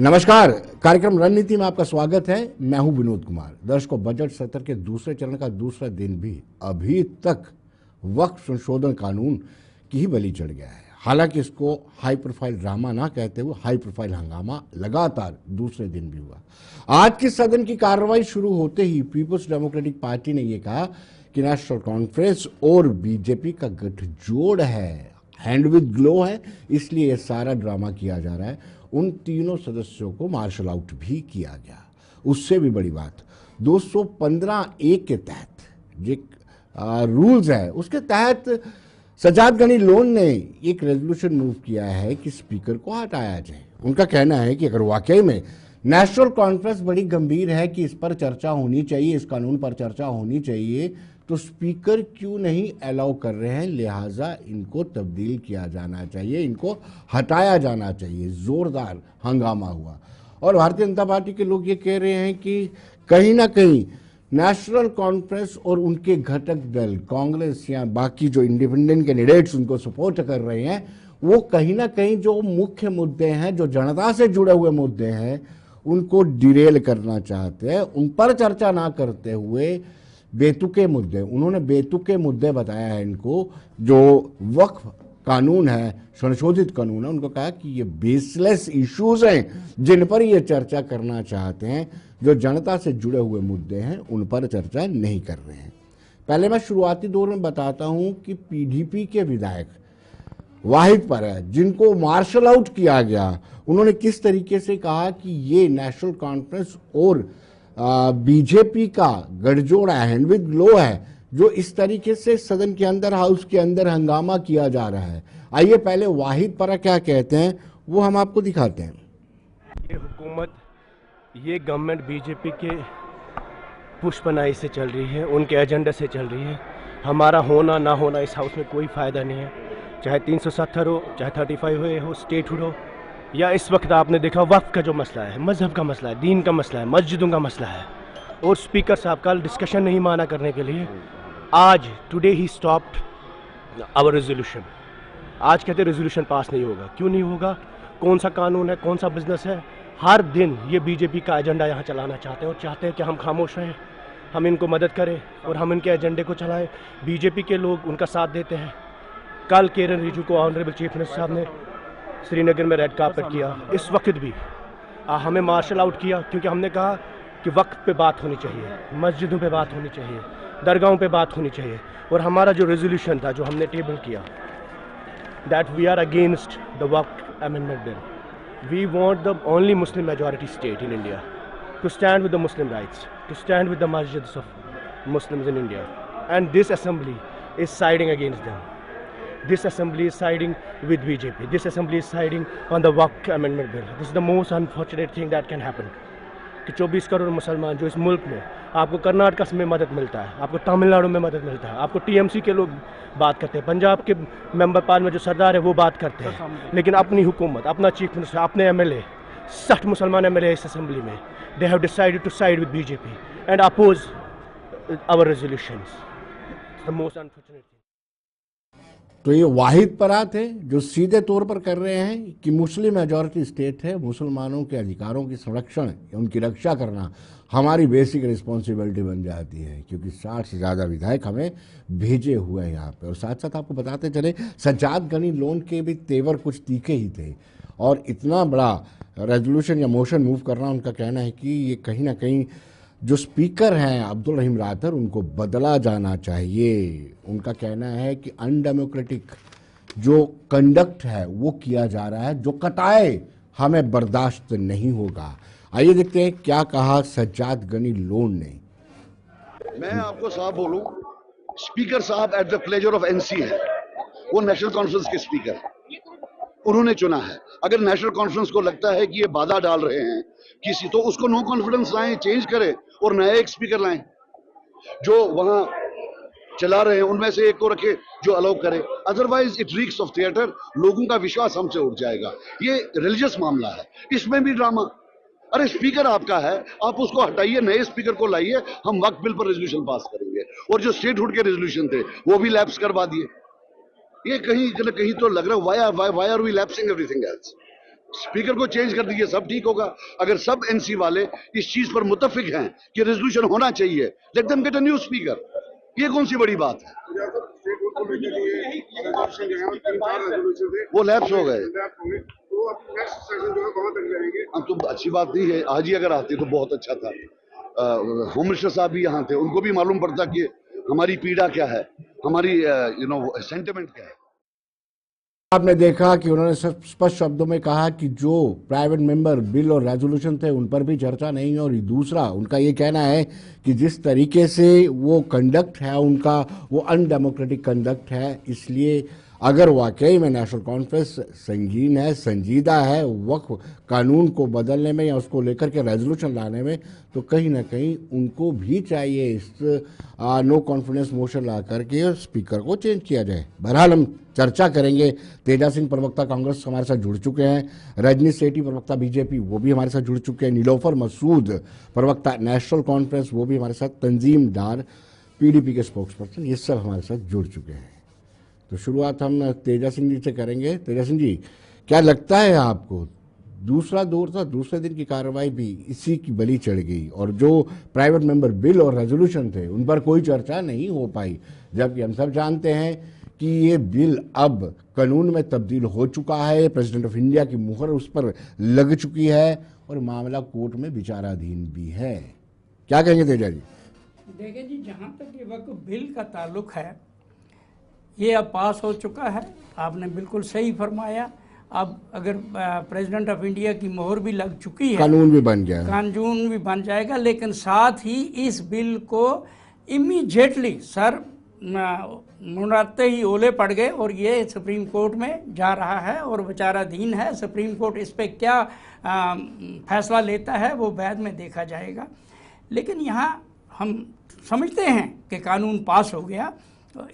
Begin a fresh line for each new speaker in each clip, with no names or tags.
नमस्कार। कार्यक्रम रणनीति में आपका स्वागत है। मैं हूं विनोद कुमार। दर्शकों, बजट सत्र के दूसरे चरण का दूसरा दिन भी अभी तक वक्फ संशोधन कानून की ही बलि चढ़ गया है। हालांकि इसको हाई प्रोफाइल ड्रामा ना कहते हुए हाई प्रोफाइल हंगामा लगातार दूसरे दिन भी हुआ। आज की सदन की कार्रवाई शुरू होते ही पीपुल्स डेमोक्रेटिक पार्टी ने यह कहा कि नेशनल कॉन्फ्रेंस और बीजेपी का गठजोड़ है, हैंड विद ग्लो है, इसलिए यह सारा ड्रामा किया जा रहा है। उन तीनों सदस्यों को मार्शल आउट भी किया गया। उससे भी बड़ी बात, 215(a) के तहत जो रूल्स है उसके तहत सज्जाद गनी लोन ने एक रेजोल्यूशन मूव किया है कि स्पीकर को हटाया जाए। उनका कहना है कि अगर वाकई में नेशनल कॉन्फ्रेंस बड़ी गंभीर है कि इस पर चर्चा होनी चाहिए, इस कानून पर चर्चा होनी चाहिए, तो स्पीकर क्यों नहीं अलाउ कर रहे हैं, लिहाजा इनको तब्दील किया जाना चाहिए, इनको हटाया जाना चाहिए। जोरदार हंगामा हुआ और भारतीय जनता पार्टी के लोग ये कह रहे हैं कि कहीं ना कहीं नेशनल कॉन्फ्रेंस और उनके घटक दल कांग्रेस या बाकी जो इंडिपेंडेंट कैंडिडेट्स उनको सपोर्ट कर रहे हैं, वो कहीं ना कहीं जो मुख्य मुद्दे हैं, जो जनता से जुड़े हुए मुद्दे हैं, उनको डिरेल करना चाहते हैं। उन पर चर्चा ना करते हुए बेतुके मुद्दे, उन्होंने बेतुके मुद्दे बताया है इनको। जो वक्फ कानून है, संशोधित कानून है, उनको कहा कि ये बेसलेस इश्यूज हैं जिन पर ये चर्चा करना चाहते हैं। जो जनता से जुड़े हुए मुद्दे हैं उन पर चर्चा नहीं कर रहे हैं। पहले मैं शुरुआती दौर में बताता हूं कि पीडीपी के विधायक वाहिद पर है, जिनको मार्शल आउट किया गया, उन्होंने किस तरीके से कहा कि ये नेशनल कॉन्फ्रेंस और बीजेपी का गठजोड़ है, हैंड विद ग्लो है, जो इस तरीके से सदन के अंदर, हाउस के अंदर हंगामा किया जा रहा है। आइए पहले वाहिद पर क्या कहते हैं वो हम आपको दिखाते हैं।
ये हुकूमत, ये गवर्नमेंट बीजेपी के पुष्पनाई से चल रही है, उनके एजेंडे से चल रही है। हमारा होना ना होना इस हाउस में कोई फ़ायदा नहीं है, चाहे 370 हो, चाहे 35 हो, स्टेटहुड हो, या इस वक्त आपने देखा वक्फ का जो मसला है, मजहब का मसला है, दीन का मसला है, मस्जिदों का मसला है, और स्पीकर साहब कल डिस्कशन नहीं माना करने के लिए आज today he stopped our resolution. आज कहते रेजोल्यूशन पास नहीं होगा। क्यों नहीं होगा? कौन सा कानून है, कौन सा बिजनेस है? हर दिन ये बीजेपी का एजेंडा यहाँ चलाना चाहते हैं और चाहते हैं कि हम खामोश रहें, हम इनको मदद करें और हम इनके एजेंडे को चलाएं। बीजेपी के लोग उनका साथ देते हैं। कल किरण रिजिजू को ऑनरेबल चीफ मिनिस्टर साहब ने श्रीनगर में रेड कार्पेट किया। इस वक्त भी हमें मार्शल आउट किया, क्योंकि हमने कहा कि वक्त पे बात होनी चाहिए, मस्जिदों पे बात होनी चाहिए, दरगाहों पे बात होनी चाहिए। और हमारा जो रेजोल्यूशन था, जो हमने टेबल किया, that we are against the Waqf amendment bill. We want the only Muslim majority state in India to stand with the Muslim rights, to stand with the masjids of Muslims in India, and this assembly is siding against them. This assembly is siding with BJP. This assembly is siding on the Waqf Amendment Bill. This is the most unfortunate thing that can happen. कि 24 करोड़ मुसलमान जो इस मुल्क में, आपको कर्नाटक में मदद मिलता है, आपको तमिलनाडु में मदद मिलता है, आपको टीएमसी के लोग बात करते हैं, पंजाब के मेंबर पार्लियामेंट जो सरदार है वो बात करते हैं, लेकिन अपनी हुकूमत, अपना चीफ मिनिस्टर, अपने एमएलए, 60 मुसलमान एमएलए इस असेंबली में, they have decided to side with BJP and oppose our resolutions. The most unfortunate.
तो ये वाहिद परात है जो सीधे तौर पर कर रहे हैं कि मुस्लिम मेजॉरिटी स्टेट है, मुसलमानों के अधिकारों की संरक्षण, उनकी रक्षा करना हमारी बेसिक रिस्पॉन्सिबिलिटी बन जाती है, क्योंकि 60 से ज़्यादा विधायक हमें भेजे हुए हैं यहाँ पे। और साथ साथ आपको बताते चले, सज्जाद गनी लोन के भी तेवर कुछ तीखे ही थे, और इतना बड़ा रेजोल्यूशन या मोशन मूव करना, उनका कहना है कि ये कहीं ना कहीं जो स्पीकर हैं अब्दुल रहीम रादर, उनको बदला जाना चाहिए। उनका कहना है कि अनडेमोक्रेटिक जो कंडक्ट है वो किया जा रहा है, जो कटाए हमें बर्दाश्त नहीं होगा। आइए देखते हैं क्या कहा सज्जाद गनी लोन ने।
मैं आपको साफ बोलूं, स्पीकर साहब at the pleasure of NC है, वो नेशनल कॉन्फ्रेंस के स्पीकर उन्होंने चुना है। अगर नेशनल कॉन्फ्रेंस को लगता है कि ये बाधा डाल रहे हैं किसी, तो उसको नो कॉन्फिडेंस लाएं, चेंज करें और नया एक स्पीकर लाएं। जो वहां चला रहे हैं उनमें से एक को रखे जो अलाउ करे, otherwise it reeks of theatre, लोगों का विश्वास हमसे उठ जाएगा। ये रिलीजियस मामला है, इसमें भी ड्रामा। अरे स्पीकर आपका है, आप उसको हटाइए, नए स्पीकर को लाइए, हम वक्फ बिल पर रेजोल्यूशन पास करेंगे। और जो स्टेटहुड के रेजोल्यूशन थे वो भी लैप्स करवा दिए। ये कहीं न कहीं तो लग रहा है, why are we lapsing everything else. Speaker को चेंज कर दीजिए, सब ठीक होगा। अगर सब एनसी वाले इस चीज पर मुत्तफिक हैं कि रेजोल्यूशन होना चाहिए, let them get a new speaker. ये कौन सी बड़ी बात है? वो लैप्स हो गए, अब तो अच्छी बात नहीं है। आज ही अगर आते तो बहुत अच्छा था। होम मिनिस्टर साहब भी यहाँ थे, उनको भी मालूम पड़ता कि हमारी पीड़ा क्या है, हमारी सेंटिमेंट क्या है।
आपने देखा कि उन्होंने स्पष्ट शब्दों में कहा कि जो प्राइवेट मेंबर बिल और रेजोल्यूशन थे उन पर भी चर्चा नहीं है। और दूसरा उनका ये कहना है कि जिस तरीके से वो कंडक्ट है उनका, वो अनडेमोक्रेटिक कंडक्ट है। इसलिए अगर वाकई में नेशनल कॉन्फ्रेंस संगीन है, संजीदा है वक्फ कानून को बदलने में या उसको लेकर के रेजोल्यूशन लाने में, तो कहीं ना कहीं उनको भी चाहिए इस नो कॉन्फिडेंस मोशन ला करके स्पीकर को चेंज किया जाए। बहरहाल हम चर्चा करेंगे। तेजा सिंह प्रवक्ता कांग्रेस हमारे साथ जुड़ चुके हैं, रजनी सेठी प्रवक्ता बीजेपी वो भी हमारे साथ जुड़ चुके हैं, नीलोफर मसूद प्रवक्ता नेशनल कॉन्फ्रेंस वो भी हमारे साथ, तंजीम डार पीडीपी के स्पोक्स पर्सन, ये सब हमारे साथ जुड़ चुके हैं। तो शुरुआत हम तेजा सिंह जी से करेंगे। तेजा सिंह जी, क्या लगता है आपको दूसरा दौर था, दूसरे दिन की कार्रवाई भी इसी की बलि चढ़ गई और जो प्राइवेट मेंबर बिल और रेजोल्यूशन थे उन पर कोई चर्चा नहीं हो पाई, जबकि हम सब जानते हैं कि ये बिल अब कानून में तब्दील हो चुका है, प्रेसिडेंट ऑफ इंडिया की मुहर उस पर लग चुकी है और मामला कोर्ट में विचाराधीन भी है। क्या कहेंगे तेजा जी?
देखिए जी, जहाँ तक ये वक्त बिल का ताल्लुक है, ये अब पास हो चुका है। आपने बिल्कुल सही फरमाया। अब अगर प्रेसिडेंट ऑफ इंडिया की मोहर भी लग चुकी है,
कानून भी बन गया,
कानून भी बन जाएगा। लेकिन साथ ही इस बिल को इमीडिएटली सर मुड़ाते ही ओले पड़ गए और ये सुप्रीम कोर्ट में जा रहा है और विचाराधीन है। सुप्रीम कोर्ट इस पर क्या फैसला लेता है वो बाद में देखा जाएगा। लेकिन यहाँ हम समझते हैं कि कानून पास हो गया।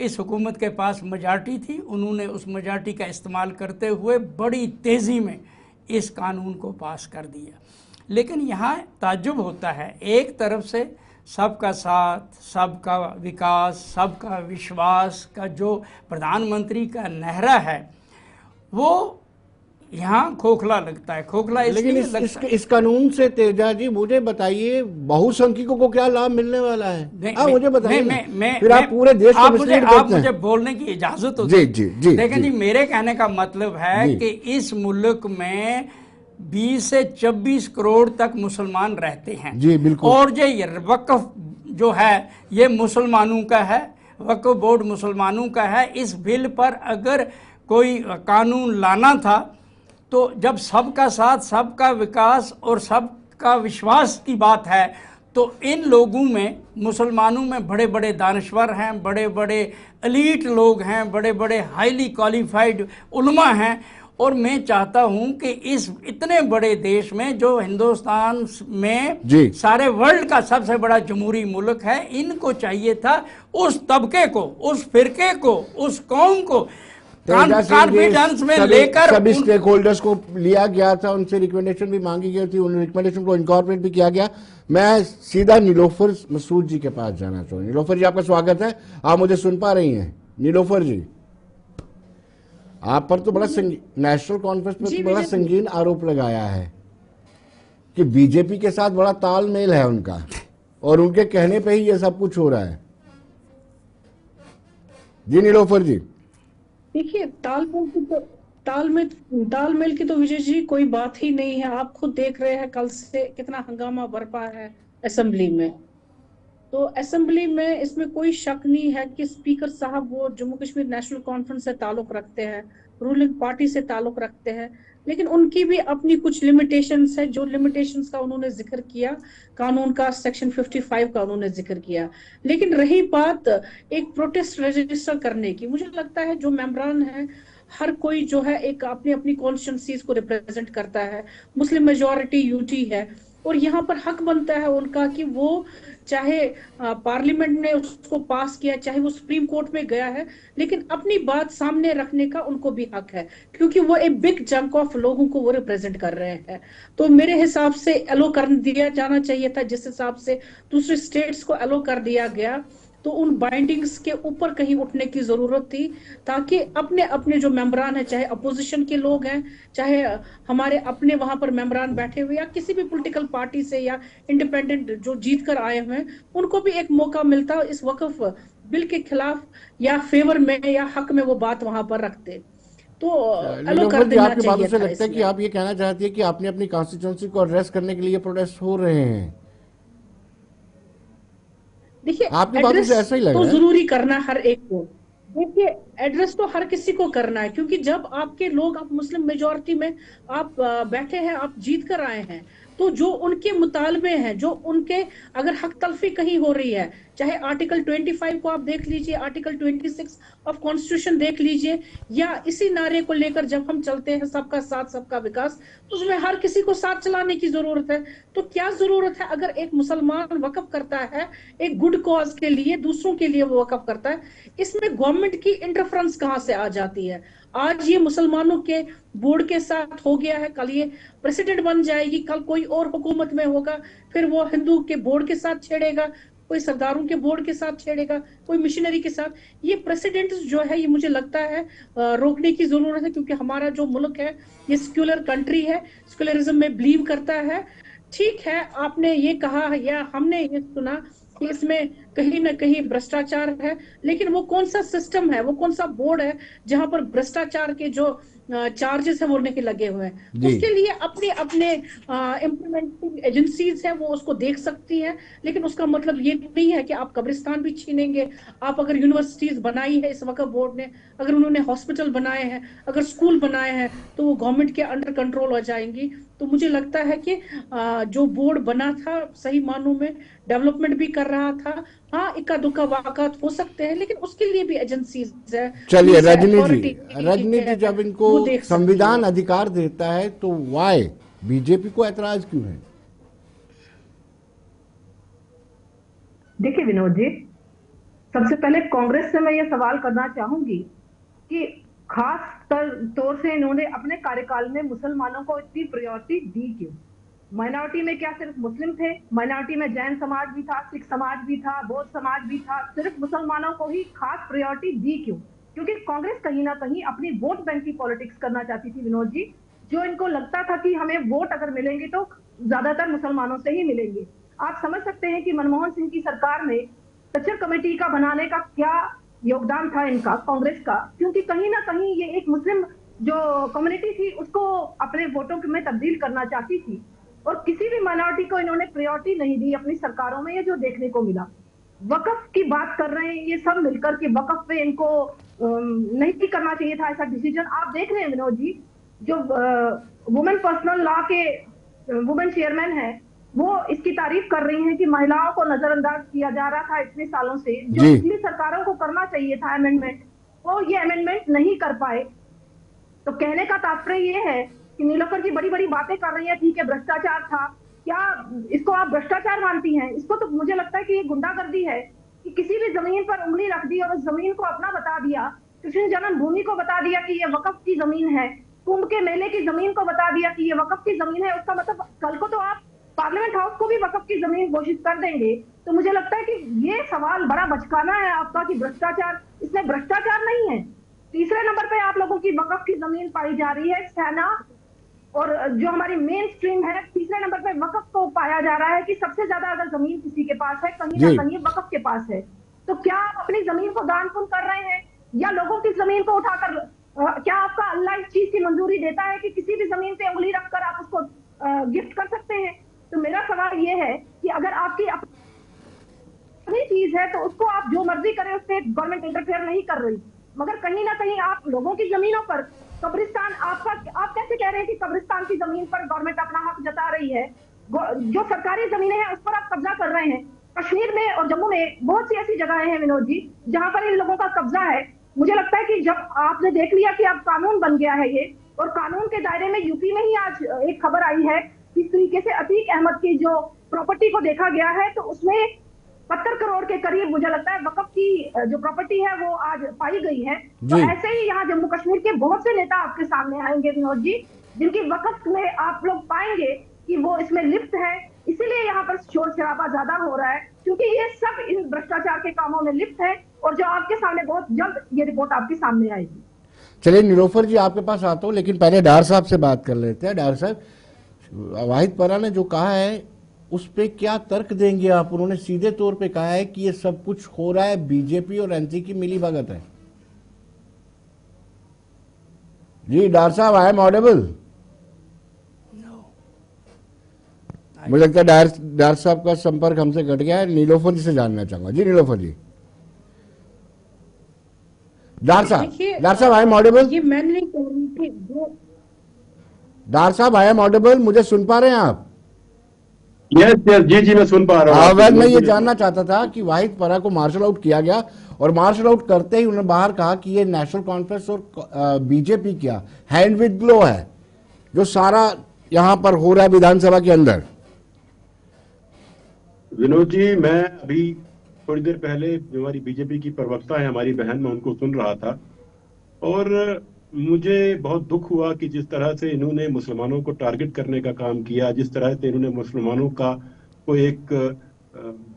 इस हुकूमत के पास मेजॉरिटी थी, उन्होंने उस मेजॉरिटी का इस्तेमाल करते हुए बड़ी तेज़ी में इस कानून को पास कर दिया। लेकिन यहाँ ताज्जुब होता है, एक तरफ से सबका साथ, सबका विकास, सबका विश्वास का जो प्रधानमंत्री का नारा है वो यहाँ खोखला लगता है। खोखला
लेकिन इस कानून से तेजा जी मुझे बताइए बहुसंख्यकों को क्या लाभ मिलने वाला है? मुझे बताइए। फिर आप पूरे देश को मिसलीड करते हैं।
आप मुझे बोलने की इजाजत हो?
जी जी जी।
लेकिन जी मेरे कहने का मतलब है कि इस मुल्क में 20 से 24 करोड़ तक मुसलमान रहते हैं।
जी बिल्कुल।
और ये वक्फ जो है ये मुसलमानों का है, वक्फ बोर्ड मुसलमानों का है। इस बिल पर अगर कोई कानून लाना था तो जब सबका साथ, सबका विकास और सबका विश्वास की बात है तो इन लोगों में, मुसलमानों में बड़े बड़े दानश्वर हैं, बड़े बड़े एलीट लोग हैं, बड़े बड़े हाईली क्वालिफाइड उलमा हैं। और मैं चाहता हूं कि इस इतने बड़े देश में जो हिंदुस्तान में सारे वर्ल्ड का सबसे बड़ा जमहूरी मुल्क है, इनको चाहिए था उस तबके को, उस फिरके को, उस कौम को कॉन्फिडेंस में लेकर
सभी स्टेक होल्डर्स को लिया गया था, उनसे रिकमेंडेशन भी मांगी गई थी, उन रिकमेंडेशन को इनकॉर्पोरेट भी किया गया। मैं सीधा नीलोफर मसूद जी के पास जाना चाहूँ। नीलोफर जी आपका स्वागत है। आप मुझे सुन पा रही हैं? नीलोफर जी, आप पर तो बड़ा नेशनल कॉन्फ्रेंस में तो बड़ा संगीन आरोप लगाया है कि बीजेपी के साथ बड़ा तालमेल है उनका और उनके कहने पे ही ये सब कुछ हो रहा है। जी नीलोफर जी।
देखिए, तालमेल की तो विजय जी कोई बात ही नहीं है। आप खुद देख रहे हैं कल से कितना हंगामा बरपा है असेंबली में। तो असेंबली में इसमें कोई शक नहीं है कि स्पीकर साहब वो जम्मू कश्मीर नेशनल कॉन्फ्रेंस से ताल्लुक रखते हैं, रूलिंग पार्टी से ताल्लुक रखते हैं, लेकिन उनकी भी अपनी कुछ लिमिटेशंस है। जो लिमिटेशंस का उन्होंने जिक्र किया, कानून का सेक्शन 55 का उन्होंने जिक्र किया। लेकिन रही बात एक प्रोटेस्ट रजिस्टर करने की, मुझे लगता है जो मेंबरान है हर कोई जो है एक अपनी अपनी कॉन्स्टिट्यूंसीज को रिप्रेजेंट करता है। मुस्लिम मेजॉरिटी यूटी है और यहाँ पर हक बनता है उनका कि वो चाहे पार्लियामेंट ने उसको पास किया, चाहे वो सुप्रीम कोर्ट में गया है, लेकिन अपनी बात सामने रखने का उनको भी हक है, क्योंकि वो एक बिग चंक ऑफ लोगों को वो रिप्रेजेंट कर रहे हैं। तो मेरे हिसाब से एलो कर दिया जाना चाहिए था, जिस हिसाब से दूसरे स्टेट्स को एलो कर दिया गया। तो उन बाइंडिंग्स के ऊपर कहीं उठने की जरूरत थी, ताकि अपने अपने जो मेंबरान हैं, चाहे अपोजिशन के लोग हैं, चाहे हमारे अपने वहां पर मेंबरान बैठे हुए, या किसी भी पॉलिटिकल पार्टी से या इंडिपेंडेंट जो जीत कर आए हुए हैं, उनको भी एक मौका मिलता इस वक्फ बिल के खिलाफ या फेवर में या हक में वो बात वहां पर रखते। तो अलो कर
नीलोफर जी,
देना
आपकी बातों
चाहिए
से
था
लगता है कि
इसमें।
आप ये कहना चाहती है कि आपने अपनी कॉन्स्टिट्यूंसी को एड्रेस करने के लिए प्रोटेस्ट हो रहे हैं।
देखिए,
आपकी बातों
एड्रेस
से ऐसा ही लग
तो
रहा है।
जरूरी करना हर एक को। देखिए, एड्रेस तो हर किसी को करना है, क्योंकि जब आपके लोग, आप मुस्लिम मेजोरिटी में आप बैठे हैं, आप जीत कर आए हैं, तो जो उनके मुतालबे हैं, जो उनके अगर हक तलफी कहीं हो रही है, चाहे आर्टिकल 25 को आप देख लीजिए, आर्टिकल 26 ऑफ कॉन्स्टिट्यूशन देख लीजिए, या इसी नारे को लेकर जब हम चलते हैं सबका साथ सबका विकास, तो उसमें हर किसी को साथ चलाने की जरूरत है। तो क्या जरूरत है, अगर एक मुसलमान वक्फ करता है एक गुड कॉज के लिए, दूसरों के लिए वो वक्फ करता है, इसमें गवर्नमेंट की इंटरफेरेंस कहां से आ जाती है? आज ये मुसलमानों के बोर्ड के साथ हो गया है, कल ये प्रेसिडेंट बन जाएगी, कल कोई और हुकूमत में होगा, फिर वो हिंदू के बोर्ड के साथ छेड़ेगा, कोई सरदारों के बोर्ड के साथ छेड़ेगा, कोई मिशनरी के साथ। ये प्रेसिडेंट जो है, ये मुझे लगता है रोकने की जरूरत है, क्योंकि हमारा जो मुल्क है ये सेक्युलर कंट्री है, सेक्युलरिज्म में बिलीव करता है। ठीक है, आपने ये कहा या हमने ये सुना कि इसमें कहीं ना कहीं भ्रष्टाचार है, लेकिन वो कौन सा सिस्टम है, वो कौन सा बोर्ड है जहां पर भ्रष्टाचार के जो चार्जेस है वो उड़ने के लगे हुए हैं?
जी।
उसके लिए अपने अपने इम्प्लीमेंटिंग एजेंसीज है, वो उसको देख सकती हैं, लेकिन उसका मतलब ये नहीं है कि आप कब्रिस्तान भी छीनेंगे। आप अगर यूनिवर्सिटीज बनाई है इस वक्त बोर्ड ने, अगर उन्होंने हॉस्पिटल बनाए हैं, अगर स्कूल बनाए हैं, तो वो गवर्नमेंट के अंडर कंट्रोल हो जाएंगी। तो मुझे लगता है कि जो बोर्ड बना था सही मानों में डेवलपमेंट भी कर रहा था। हाँ, इक्का दुक्का वाकआत हो सकते हैं, लेकिन उसके लिए भी एजेंसीज है।
चलिए
पुलिस है,
रजनी
authority
जी
है,
जब इनको
वो देख सकती
संविधान
है।
अधिकार देता है तो वाई बीजेपी को ऐतराज क्यों है?
देखिए विनोद जी, सबसे पहले कांग्रेस से मैं ये सवाल करना चाहूंगी कि खास तौर से इन्होंने अपने कार्यकाल में मुसलमानों को इतनी प्रायोरिटी दी क्यों? माइनॉरिटी में क्या सिर्फ मुस्लिम थे? माइनॉरिटी में जैन समाज भी था, सिख समाज भी था, बौद्ध समाज भी था, सिर्फ मुसलमानों को ही खास प्रायोरिटी दी क्यों? क्योंकि कांग्रेस कहीं ना कहीं अपनी वोट बैंक की पॉलिटिक्स करना चाहती थी विनोद जी, जो इनको लगता था कि हमें वोट अगर मिलेंगे तो ज्यादातर मुसलमानों से ही मिलेंगे। आप समझ सकते हैं कि मनमोहन सिंह की सरकार में सचर कमेटी का बनाने का क्या योगदान था इनका, कांग्रेस का, क्योंकि कहीं ना कहीं ये एक मुस्लिम जो कम्युनिटी थी उसको अपने वोटों में तब्दील करना चाहती थी, और किसी भी माइनॉरिटी को इन्होंने प्रायोरिटी नहीं दी अपनी सरकारों में। ये जो देखने को मिला, वक्फ की बात कर रहे हैं ये सब मिलकर के, वक्फ पे इनको नहीं करना चाहिए था ऐसा डिसीजन। आप देख रहे हैं विनोद जी, जो वुमेन पर्सनल लॉ के वुमेन चेयरमैन है, वो इसकी तारीफ कर रही हैं कि महिलाओं को नजरअंदाज किया जा रहा था इतने सालों से, जो पिछली सरकारों को करना चाहिए था अमेंडमेंट, वो ये अमेंडमेंट नहीं कर पाए। तो कहने का तात्पर्य ये है कि नीलोफर जी बड़ी बड़ी बातें कर रही है, ठीक है भ्रष्टाचार था, क्या इसको आप भ्रष्टाचार मानती हैं? इसको तो मुझे लगता है कि ये गुंडागर्दी है कि किसी भी जमीन पर उंगली रख दी और उस जमीन को अपना बता दिया, कृष्ण जन्मभूमि को बता दिया कि ये वक्फ की जमीन है, कुंभ के मेले की जमीन को बता दिया कि ये वक्फ की जमीन है। उसका मतलब कल को तो आप पार्लियामेंट हाउस को भी वक्फ की जमीन घोषित कर देंगे। तो मुझे लगता है कि ये सवाल बड़ा बचकाना है आपका कि भ्रष्टाचार, इसमें भ्रष्टाचार नहीं है। तीसरे नंबर पे आप लोगों की वक्फ की जमीन पाई जा रही है सेना, और जो हमारी मेन स्ट्रीम है, तीसरे नंबर पे वक्फ को पाया जा रहा है कि सबसे ज्यादा अगर जमीन किसी के पास है कहीं ना कहीं वक्फ के पास है। तो क्या आप अपनी जमीन को दान पुण्य कर रहे हैं, या लोगों की जमीन को उठाकर, क्या आपका अल्लाह इस चीज की मंजूरी देता है कि किसी भी जमीन पे उंगली रखकर आप उसको गिफ्ट कर सकते हैं? तो मेरा सवाल ये है कि अगर आपकी अपनी चीज है तो उसको आप जो मर्जी करें, उससे गवर्नमेंट इंटरफेयर नहीं कर रही, मगर कहीं ना कहीं आप लोगों की जमीनों पर कब्रिस्तान, आप कैसे कह रहे हैं कि कब्रिस्तान की जमीन पर गवर्नमेंट अपना हक जता रही है? जो सरकारी जमीनें हैं उस पर आप कब्जा कर रहे हैं। कश्मीर में और जम्मू में बहुत सी ऐसी जगहें हैं विनोद जी जहां पर इन लोगों का कब्जा है। मुझे लगता है कि जब आपने देख लिया कि अब कानून बन गया है ये, और कानून के दायरे में यूपी में ही आज एक खबर आई है इस तरीके से अतीक अहमद की जो प्रॉपर्टी को देखा गया है, तो उसमें 70 करोड़ के करीब मुझे लगता है वक्फ की जो प्रॉपर्टी है वो आज पाई गई है। तो ऐसे ही यहाँ जम्मू कश्मीर के बहुत से नेता आपके सामने आएंगे विनोद जी, जिनकी वक्फ में आप लोग पाएंगे कि वो इसमें लिप्त है, इसीलिए यहाँ पर शोर शराबा ज्यादा हो रहा है, क्योंकि ये सब इन भ्रष्टाचार के कामों में लिप्त है, और जो आपके सामने बहुत जल्द ये रिपोर्ट आपके सामने आएगी।
चलिए नीलोफर जी आपके पास आता हूँ, लेकिन पहले डार साहब से बात कर लेते हैं। डार साहब, वाहिद परा ने जो कहा है उस पे क्या तर्क देंगे आप? उन्होंने सीधे तौर पे कहा है कि ये सब कुछ हो रहा है बीजेपी और एनसी की मिलीभगत है। जी डार साहब, आई एम ऑडिबल? मुझे लगता है डार साहब का संपर्क हमसे कट गया है। नीलोफर जी से जानना चाहूंगा। जी नीलोफर जी। डार साहब आई एम ऑडिबल?
ये मैंने नहीं कह रही थी
डार साहब आई एम ऑडिबल? मुझे सुन पा रहे हैं आप?
यस जी जी, मैं सुन पा रहा हूँ।
मैं ये जानना चाहता था कि वाहिद परा को मार्शल आउट किया गया, और मार्शल आउट करते ही उन्होंने बाहर कहा कि ये नेशनल कॉन्फ्रेंस और बीजेपी क्या हैंड विद ग्लो है जो सारा यहां पर हो रहा है विधानसभा के अंदर।
विनोद जी, मैं अभी थोड़ी देर पहले जो हमारी बीजेपी की प्रवक्ता है, हमारी बहन, मैं उनको सुन रहा था, और मुझे बहुत दुख हुआ कि जिस तरह से इन्होंने मुसलमानों को टारगेट करने का काम किया, जिस तरह से इन्होंने मुसलमानों का को एक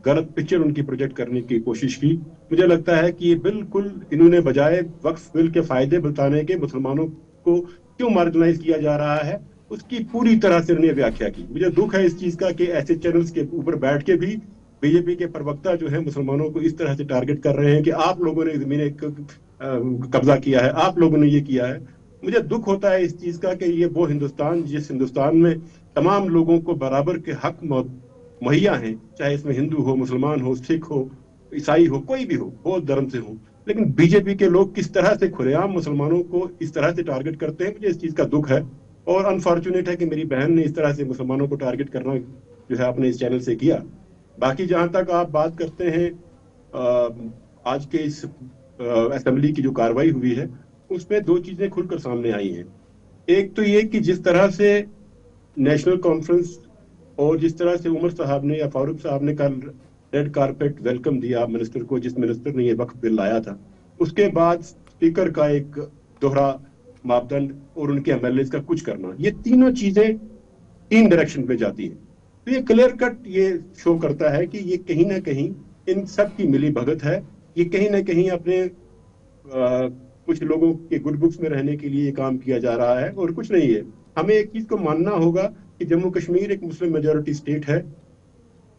गलत पिक्चर उनकी प्रोजेक्ट करने की कोशिश की। मुझे लगता है कि ये बिल्कुल इन्होंने बजाय वक्फ बिल के फायदे बताने के मुसलमानों को क्यों मार्जिनाइज किया जा रहा है उसकी पूरी तरह से उन्होंने व्याख्या की। मुझे दुख है इस चीज का कि ऐसे चैनल्स के ऊपर बैठ के भी बीजेपी के प्रवक्ता जो है मुसलमानों को इस तरह से टारगेट कर रहे हैं कि आप लोगों ने जमीनें कब्जा किया है, आप लोगों ने ये किया है। मुझे दुख होता है इस चीज का कि ये वो हिंदुस्तान, जिस हिंदुस्तान में तमाम लोगों को बराबर के हक मुहैया हैं, चाहे इसमें हिंदू हो, मुसलमान हो, सिख हो, ईसाई हो, कोई भी हो, बौद्ध धर्म से हो, लेकिन बीजेपी के लोग किस तरह से खुलेआम मुसलमानों को इस तरह से टारगेट करते हैं, मुझे इस चीज का दुख है। और अनफॉर्चुनेट है कि मेरी बहन ने इस तरह से मुसलमानों को टारगेट करना जो है अपने इस चैनल से किया। बाकी जहां तक आप बात करते हैं आज के इस असेंबली की जो कार्रवाई हुई है उसमें दो चीजें खुलकर सामने आई हैं। एक तो ये कि जिस तरह से नेशनल कॉन्फ्रेंस और जिस तरह से उमर साहब ने या फारूक साहब ने कल रेड कारपेट वेलकम दिया मिनिस्टर को, जिस मिनिस्टर ने ये वक्फ बिल लाया था, उसके बाद स्पीकर का एक दोहरा मापदंड और उनके एमएलए का कुछ करना, ये तीनों चीजें तीन डायरेक्शन पे जाती हैं। तो ये क्लियर कट ये शो करता है कि ये कहीं ना कहीं इन सब की मिली भगत है। ये कहीं ना कहीं अपने कुछ लोगों के गुड बुक्स में रहने के लिए काम किया जा रहा है और कुछ नहीं है। हमें एक चीज को मानना होगा कि जम्मू कश्मीर एक मुस्लिम मेजोरिटी स्टेट है।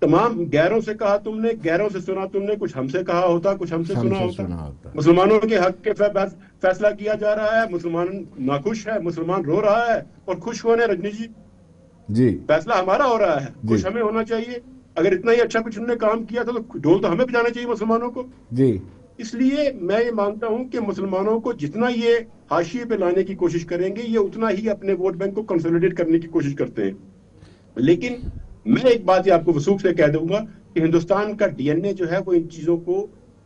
तमाम गैरों से कहा तुमने, गैरों से सुना तुमने, कुछ हमसे कहा होता, कुछ हमसे सुना होता। मुसलमानों के हक के फैसला किया जा रहा है, मुसलमान नाखुश है, मुसलमान रो रहा है, और खुश होने रजनी जी फैसला हमारा हो रहा है, खुश हमें होना चाहिए। अगर इतना ही अच्छा कुछ उन्होंने काम किया था तो ढोल तो हमें बजाना चाहिए मुसलमानों को जी। इसलिए मैं ये मानता हूं कि मुसलमानों को जितना ये हाशिए पे लाने की कोशिश करेंगे, ये उतना ही अपने वोट बैंक को कंसोलिडेट करने की कोशिश करते हैं। लेकिन मैं एक बात ये आपको वसूख से कह दूंगा कि हिंदुस्तान का डीएनए जो है वो इन चीजों को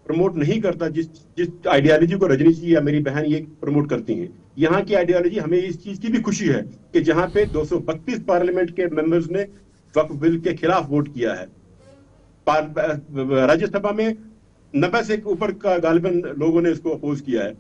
प्रमोट नहीं करता जिस आइडियोलॉजी को रजनी जी या मेरी बहन ये प्रमोट करती हैं। यहाँ की आइडियोलॉजी, हमें इस चीज की भी खुशी है कि जहां पे 232 पार्लियामेंट के मेंबर्स ने वक्फ बिल के खिलाफ वोट किया है, राज्यसभा में 90 से ऊपर का गालिबन लोगों ने इसको अपोज किया है।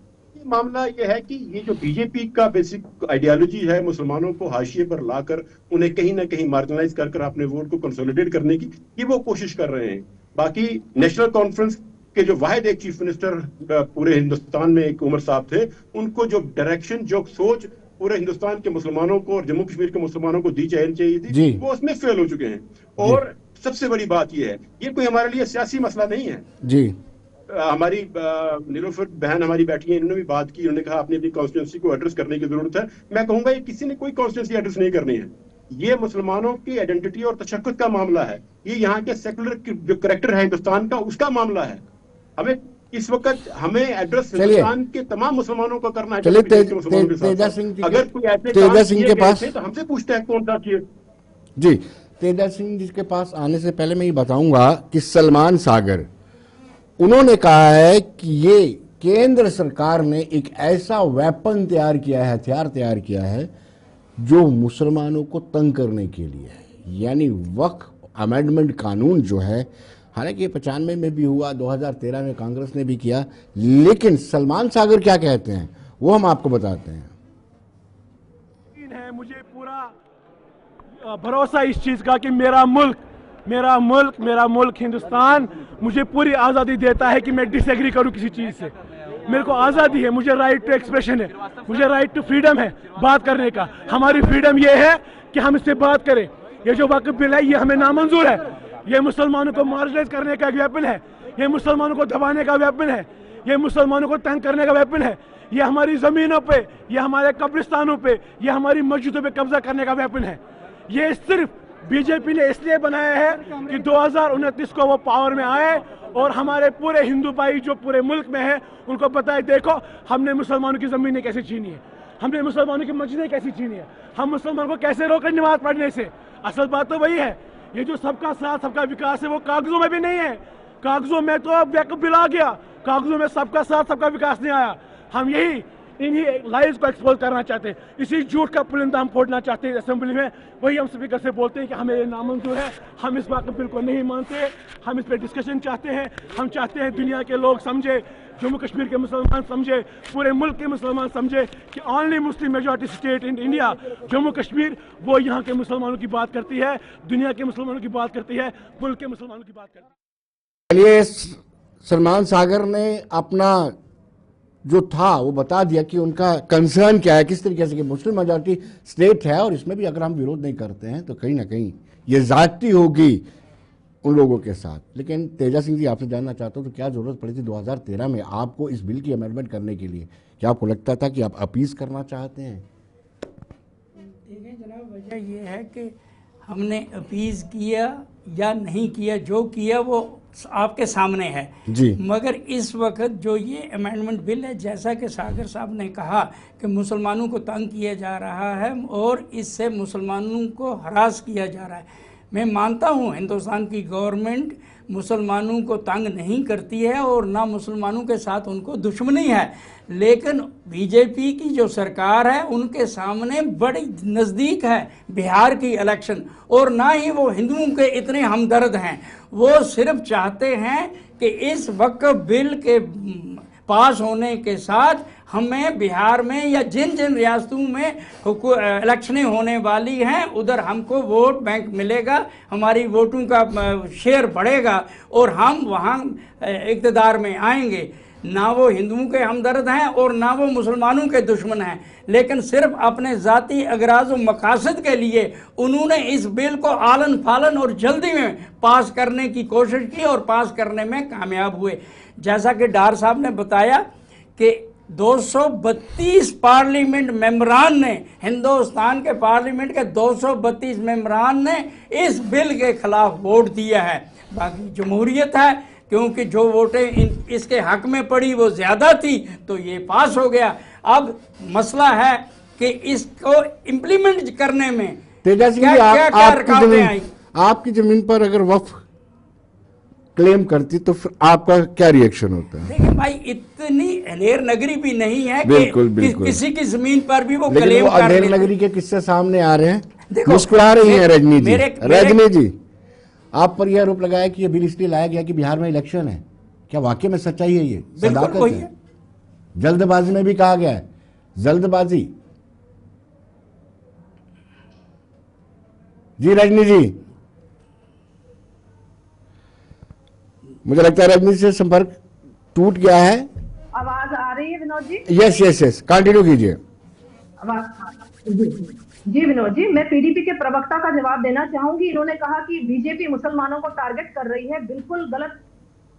मामला यह है कि ये जो बीजेपी का बेसिक आइडियोलॉजी है मुसलमानों को हाशिए पर लाकर उन्हें कहीं ना कहीं मार्जिनाइज कर अपने वोट को कंसोलिडेट करने की ये वो कोशिश कर रहे हैं। बाकी नेशनल कॉन्फ्रेंस के जो वाहिद एक चीफ मिनिस्टर पूरे हिंदुस्तान में एक उमर साहब थे, उनको जो डायरेक्शन, जो सोच पूरे हिंदुस्तान के मुसलमानों को और जम्मू कश्मीर के मुसलमानों को दी चाहिए थी, वो उसमें फेल हो चुके हैं। और सबसे बड़ी बात यह है, ये कोई हमारे लिए सियासी मसला नहीं है जी। हमारी नीलोफर बहन हमारी बैठी है, इन्होंने भी बात की, उन्होंने कहा अपनी अपनी कॉन्स्टिट्यूंसी को एड्रेस करने की जरूरत है। मैं कहूंगा ये किसी ने कोई कॉन्स्टिट्यूंसी एड्रेस नहीं करनी है, ये मुसलमानों की आइडेंटिटी और तशक्कुत का मामला है, ये यहाँ के सेकुलर जो करेक्टर है हिंदुस्तान का उसका मामला है। हमें इस वक्त हमें एड्रेस हिंदुस्तान के तमाम मुसलमानों को करना है।
तेजा सिंह के पास
तो हमसे पूछते हैं कौन सा चीज
जी। तेजा सिंह जी के पास आने से पहले मैं ये बताऊंगा कि सलमान सागर उन्होंने कहा है कि ये केंद्र सरकार ने एक ऐसा वेपन तैयार किया है, हथियार तैयार किया है जो मुसलमानों को तंग करने के लिए है। यानी वक्फ अमेंडमेंट कानून जो है, हालांकि 95 में भी हुआ, 2013 में कांग्रेस ने भी किया, लेकिन सलमान सागर क्या कहते हैं वो हम आपको बताते हैं।
मुझे पूरा भरोसा इस चीज़ का कि मेरा मुल्क हिंदुस्तान मुझे पूरी आज़ादी देता है कि मैं डिसएग्री करूं किसी चीज़ से। मेरे को आज़ादी है, मुझे राइट टू एक्सप्रेशन है, मुझे राइट टू फ्रीडम है बात करने का। हमारी फ्रीडम ये है कि हम इससे बात करें। ये जो वक्फ बिल है ये हमें नामंजूर है, ये मुसलमानों को मार्जिनाइज करने का एक वेपन है, ये मुसलमानों को दबाने का वेपन है, ये मुसलमानों को तंग करने का वेपन है, ये हमारी ज़मीनों पे, ये हमारे कब्रिस्तानों पे, ये हमारी मस्जिदों पे कब्जा करने का वेपन है। ये सिर्फ बीजेपी ने इसलिए बनाया है कि 2029 को वो पावर में आए और हमारे पूरे हिंदू भाई जो पूरे मुल्क में है उनको बताए, देखो हमने मुसलमानों की ज़मीनें कैसे छीनी है, हमने मुसलमानों की मस्जिदें कैसी छीनी है, हम मुसलमानों को कैसे रोके नमाज पढ़ने से। असल बात तो वही है, ये जो सबका साथ सबका विकास है वो कागजों में भी नहीं है। कागजों में तो अब वक्फ बिल आ गया, कागजों में सबका साथ सबका विकास नहीं आया। हम यही इन्हीं लाइज को एक्सपोज करना चाहते हैं, इसी झूठ का पुलिंदा हम फोड़ना चाहते हैं असेंबली में। वही हम स्पीकर से बोलते हैं कि हमें ये नामंजूर है, हम इस वक्फ बिल को नहीं मानते, हम इस पर डिस्कशन चाहते हैं। हम चाहते हैं दुनिया के लोग समझे, जम्मू कश्मीर के मुसलमान समझे, पूरे मुल्क के मुसलमान समझे कि only Muslim majority state in India Jammu Kashmir, वो यहाँ के मुसलमानों की बात करती है, दुनिया के मुसलमानों की बात करती है, मुल्क के मुसलमानों की बात करती है।
चलिए, सलमान सागर ने अपना जो था वो बता दिया कि उनका कंसर्न क्या है, किस तरीके से कि मुस्लिम मेजॉरिटी स्टेट है और इसमें भी अगर हम विरोध नहीं करते हैं तो कहीं ना कहीं ये ज़्यादती होगी उन लोगों के साथ। लेकिन तेजा सिंह जी, आपसे जानना चाहता हूँ तो क्या ज़रूरत पड़ी थी 2013 में आपको इस बिल की अमेंडमेंट करने के लिए? क्या आपको लगता था कि आप अपीज करना चाहते हैं?
देखिए जनाब, वजह ये है कि हमने अपीज किया या नहीं किया, जो किया वो आपके सामने है
जी।
मगर इस वक्त जो ये अमेंडमेंट बिल है, जैसा कि सागर साहब ने कहा कि मुसलमानों को तंग किया जा रहा है और इससे मुसलमानों को हरास किया जा रहा है। मैं मानता हूँ हिंदुस्तान की गवर्नमेंट मुसलमानों को तंग नहीं करती है और ना मुसलमानों के साथ उनको दुश्मनी है, लेकिन बीजेपी की जो सरकार है उनके सामने बड़ी नज़दीक है बिहार की इलेक्शन, और ना ही वो हिंदुओं के इतने हमदर्द हैं। वो सिर्फ चाहते हैं कि इस वक्फ बिल के पास होने के साथ हमें बिहार में या जिन जिन रियासतों में इलेक्शनें होने वाली हैं उधर हमको वोट बैंक मिलेगा, हमारी वोटों का शेयर बढ़ेगा और हम वहाँ इक़्तिदार में आएंगे। ना वो हिंदुओं के हमदर्द हैं और ना वो मुसलमानों के दुश्मन हैं, लेकिन सिर्फ अपने ज़ाती अगराज़ व मकासद के लिए उन्होंने इस बिल को आलन फालन और जल्दी में पास करने की कोशिश की और पास करने में कामयाब हुए। जैसा कि डार साहब ने बताया कि 232 पार्लियामेंट मेंबरान ने, हिंदुस्तान के पार्लियामेंट के 232 मेंबरान ने इस बिल के खिलाफ वोट दिया है। बाकी जमहूरियत है, क्योंकि जो वोटें इसके हक में पड़ी वो ज़्यादा थी तो ये पास हो गया। अब मसला है कि इसको इम्प्लीमेंट करने में
तेजा सिंह जी, आपकी जमीन पर अगर वक्फ क्लेम करती तो फिर आपका क्या रिएक्शन होता है?
देखिए भाई, इतनी अनेर नगरी भी नहीं है
बिल्कुल,
कि
बिल्कुल।
किसी की जमीन पर भी वो
लेकिन
क्लेम
वो
कर
अनेर
लेते।
नगरी के किस्से सामने आ रहे हैं,
देखो,
मुस्कुरा रही हैं रजनी जी। रजनी जी, आप पर यह आरोप लगाया कि यह बिल इसलिए लाया गया कि बिहार में इलेक्शन है, क्या वाकई में सच्चाई है? ये सदाकत है? जल्दबाजी में भी कहा गया है, जल्दबाजी। जी रजनी जी, मुझे लगता है रजनी से संपर्क टूट गया है।
आवाज आ रही है Vinod ji?
Yes yes yes, continue कीजिए।
जी विनोद जी, मैं पीडीपी के प्रवक्ता का जवाब देना चाहूंगी। इन्होंने कहा कि बीजेपी मुसलमानों को टारगेट कर रही है, बिल्कुल गलत,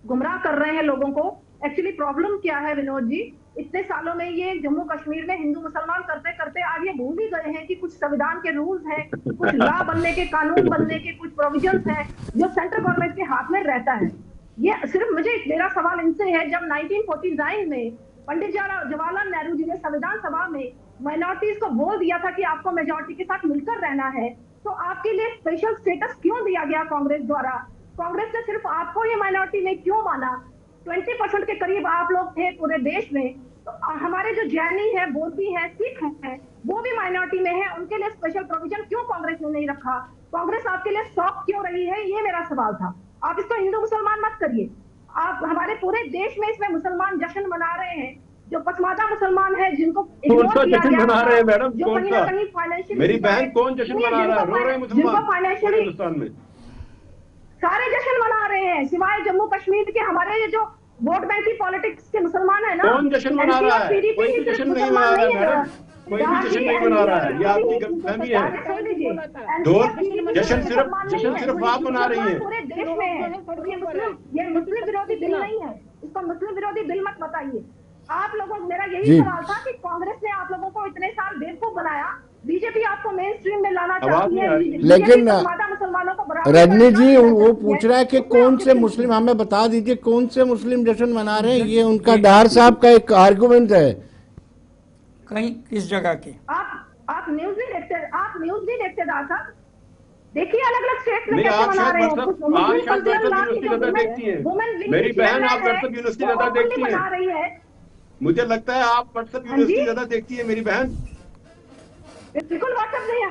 गुमराह कर रहे हैं लोगों को। एक्चुअली प्रॉब्लम क्या है विनोद जी, इतने सालों में ये जम्मू कश्मीर में हिंदू मुसलमान करते करते आज ये भूल ही गए हैं कि कुछ संविधान के रूल्स हैं, कुछ लॉ बनने के, कानून बनने के कुछ प्रोविजंस हैं जो सेंट्रल गवर्नमेंट के हाथ में रहता है। ये सिर्फ मेरा सवाल इनसे है, जब 1949 में पंडित जवाहरलाल नेहरू जी ने संविधान सभा में माइनॉरिटीज को बोल दिया था कि आपको मेजॉरिटी के साथ मिलकर रहना है, तो आपके लिए स्पेशल स्टेटस क्यों दिया गया कांग्रेस द्वारा? कांग्रेस ने सिर्फ आपको ये माइनॉरिटी में क्यों माना? 20% के करीब आप लोग थे पूरे देश में, तो हमारे जो जैनी है, बोधी है, सिख है, वो भी माइनॉरिटी में है, उनके लिए स्पेशल प्रोविजन क्यों कांग्रेस ने नहीं रखा? कांग्रेस आपके लिए सॉफ्ट क्यों रही है? ये मेरा सवाल था। आप इसको हिंदू मुसलमान मत करिए, आप हमारे पूरे देश में इसमें मुसलमान जश्न मना रहे हैं, जो पसमादा मुसलमान है, जिनको
कौन सा जश्न मना रहे हैं मैडम?
जो
कौन
कहीं
सा?
ना कहीं फाइनेंशियली,
मेरी बहन कौन जश्न मना रहा है? रो रहे हैं
जिनको
मुसलमान
फाइनेंशियली
हिंदुस्तान में।
सारे जश्न मना रहे हैं सिवाय जम्मू कश्मीर के। हमारे ये जो वोट बैंक की पॉलिटिक्स के मुसलमान है ना,
कौन जश्न मना रहा है?
PDP
कोई भी
सिर्फ
जश्न नहीं
मुसलमान
मना रहा है
नहीं है।
मैडम, कोई भी जश्न नहीं मना रहा है। ये आपकी गलतफहमी है। जश्न सिर्फ आप मना रही हैं।
पूरे देश में है। ये मुस्लिम विरोधी बिल नहीं है, इसको मुस्लिम विरोधी बिल मत बताइए। आप लोगों, मेरा यही सवाल था कि कांग्रेस ने आप लोगों को इतने साल बेवकूफ बनाया, बीजेपी आपको मेन स्ट्रीम में लाना चाहती है,
लेकिन
मुसलमानों को
रजनी जी वो पूछ रहा है कि कौन से मुस्लिम, हमें बता दीजिए कौन से मुस्लिम जश्न मना रहे हैं। ये उनका डार साहब का एक आर्गुमेंट है।
कहीं किस जगह के?
आप न्यूज नहीं देखते, आप न्यूज नहीं देखते दादा? देखिए अलग अलग स्टेट में
नहीं,
कैसे
आप
मना
शायद
रहे हैं।
आप शायद यूनिवर्सिटी ज्यादा देखती हैं। मेरी बहन आप व्हाट्सएप यूनिवर्सिटी ज्यादा देखती
मना
हैं।
रही है।
मुझे लगता है आप व्हाट्सएप यूनिवर्सिटी ज्यादा देखती है मेरी बहन।
बिल्कुल व्हाट्सएप नहीं है,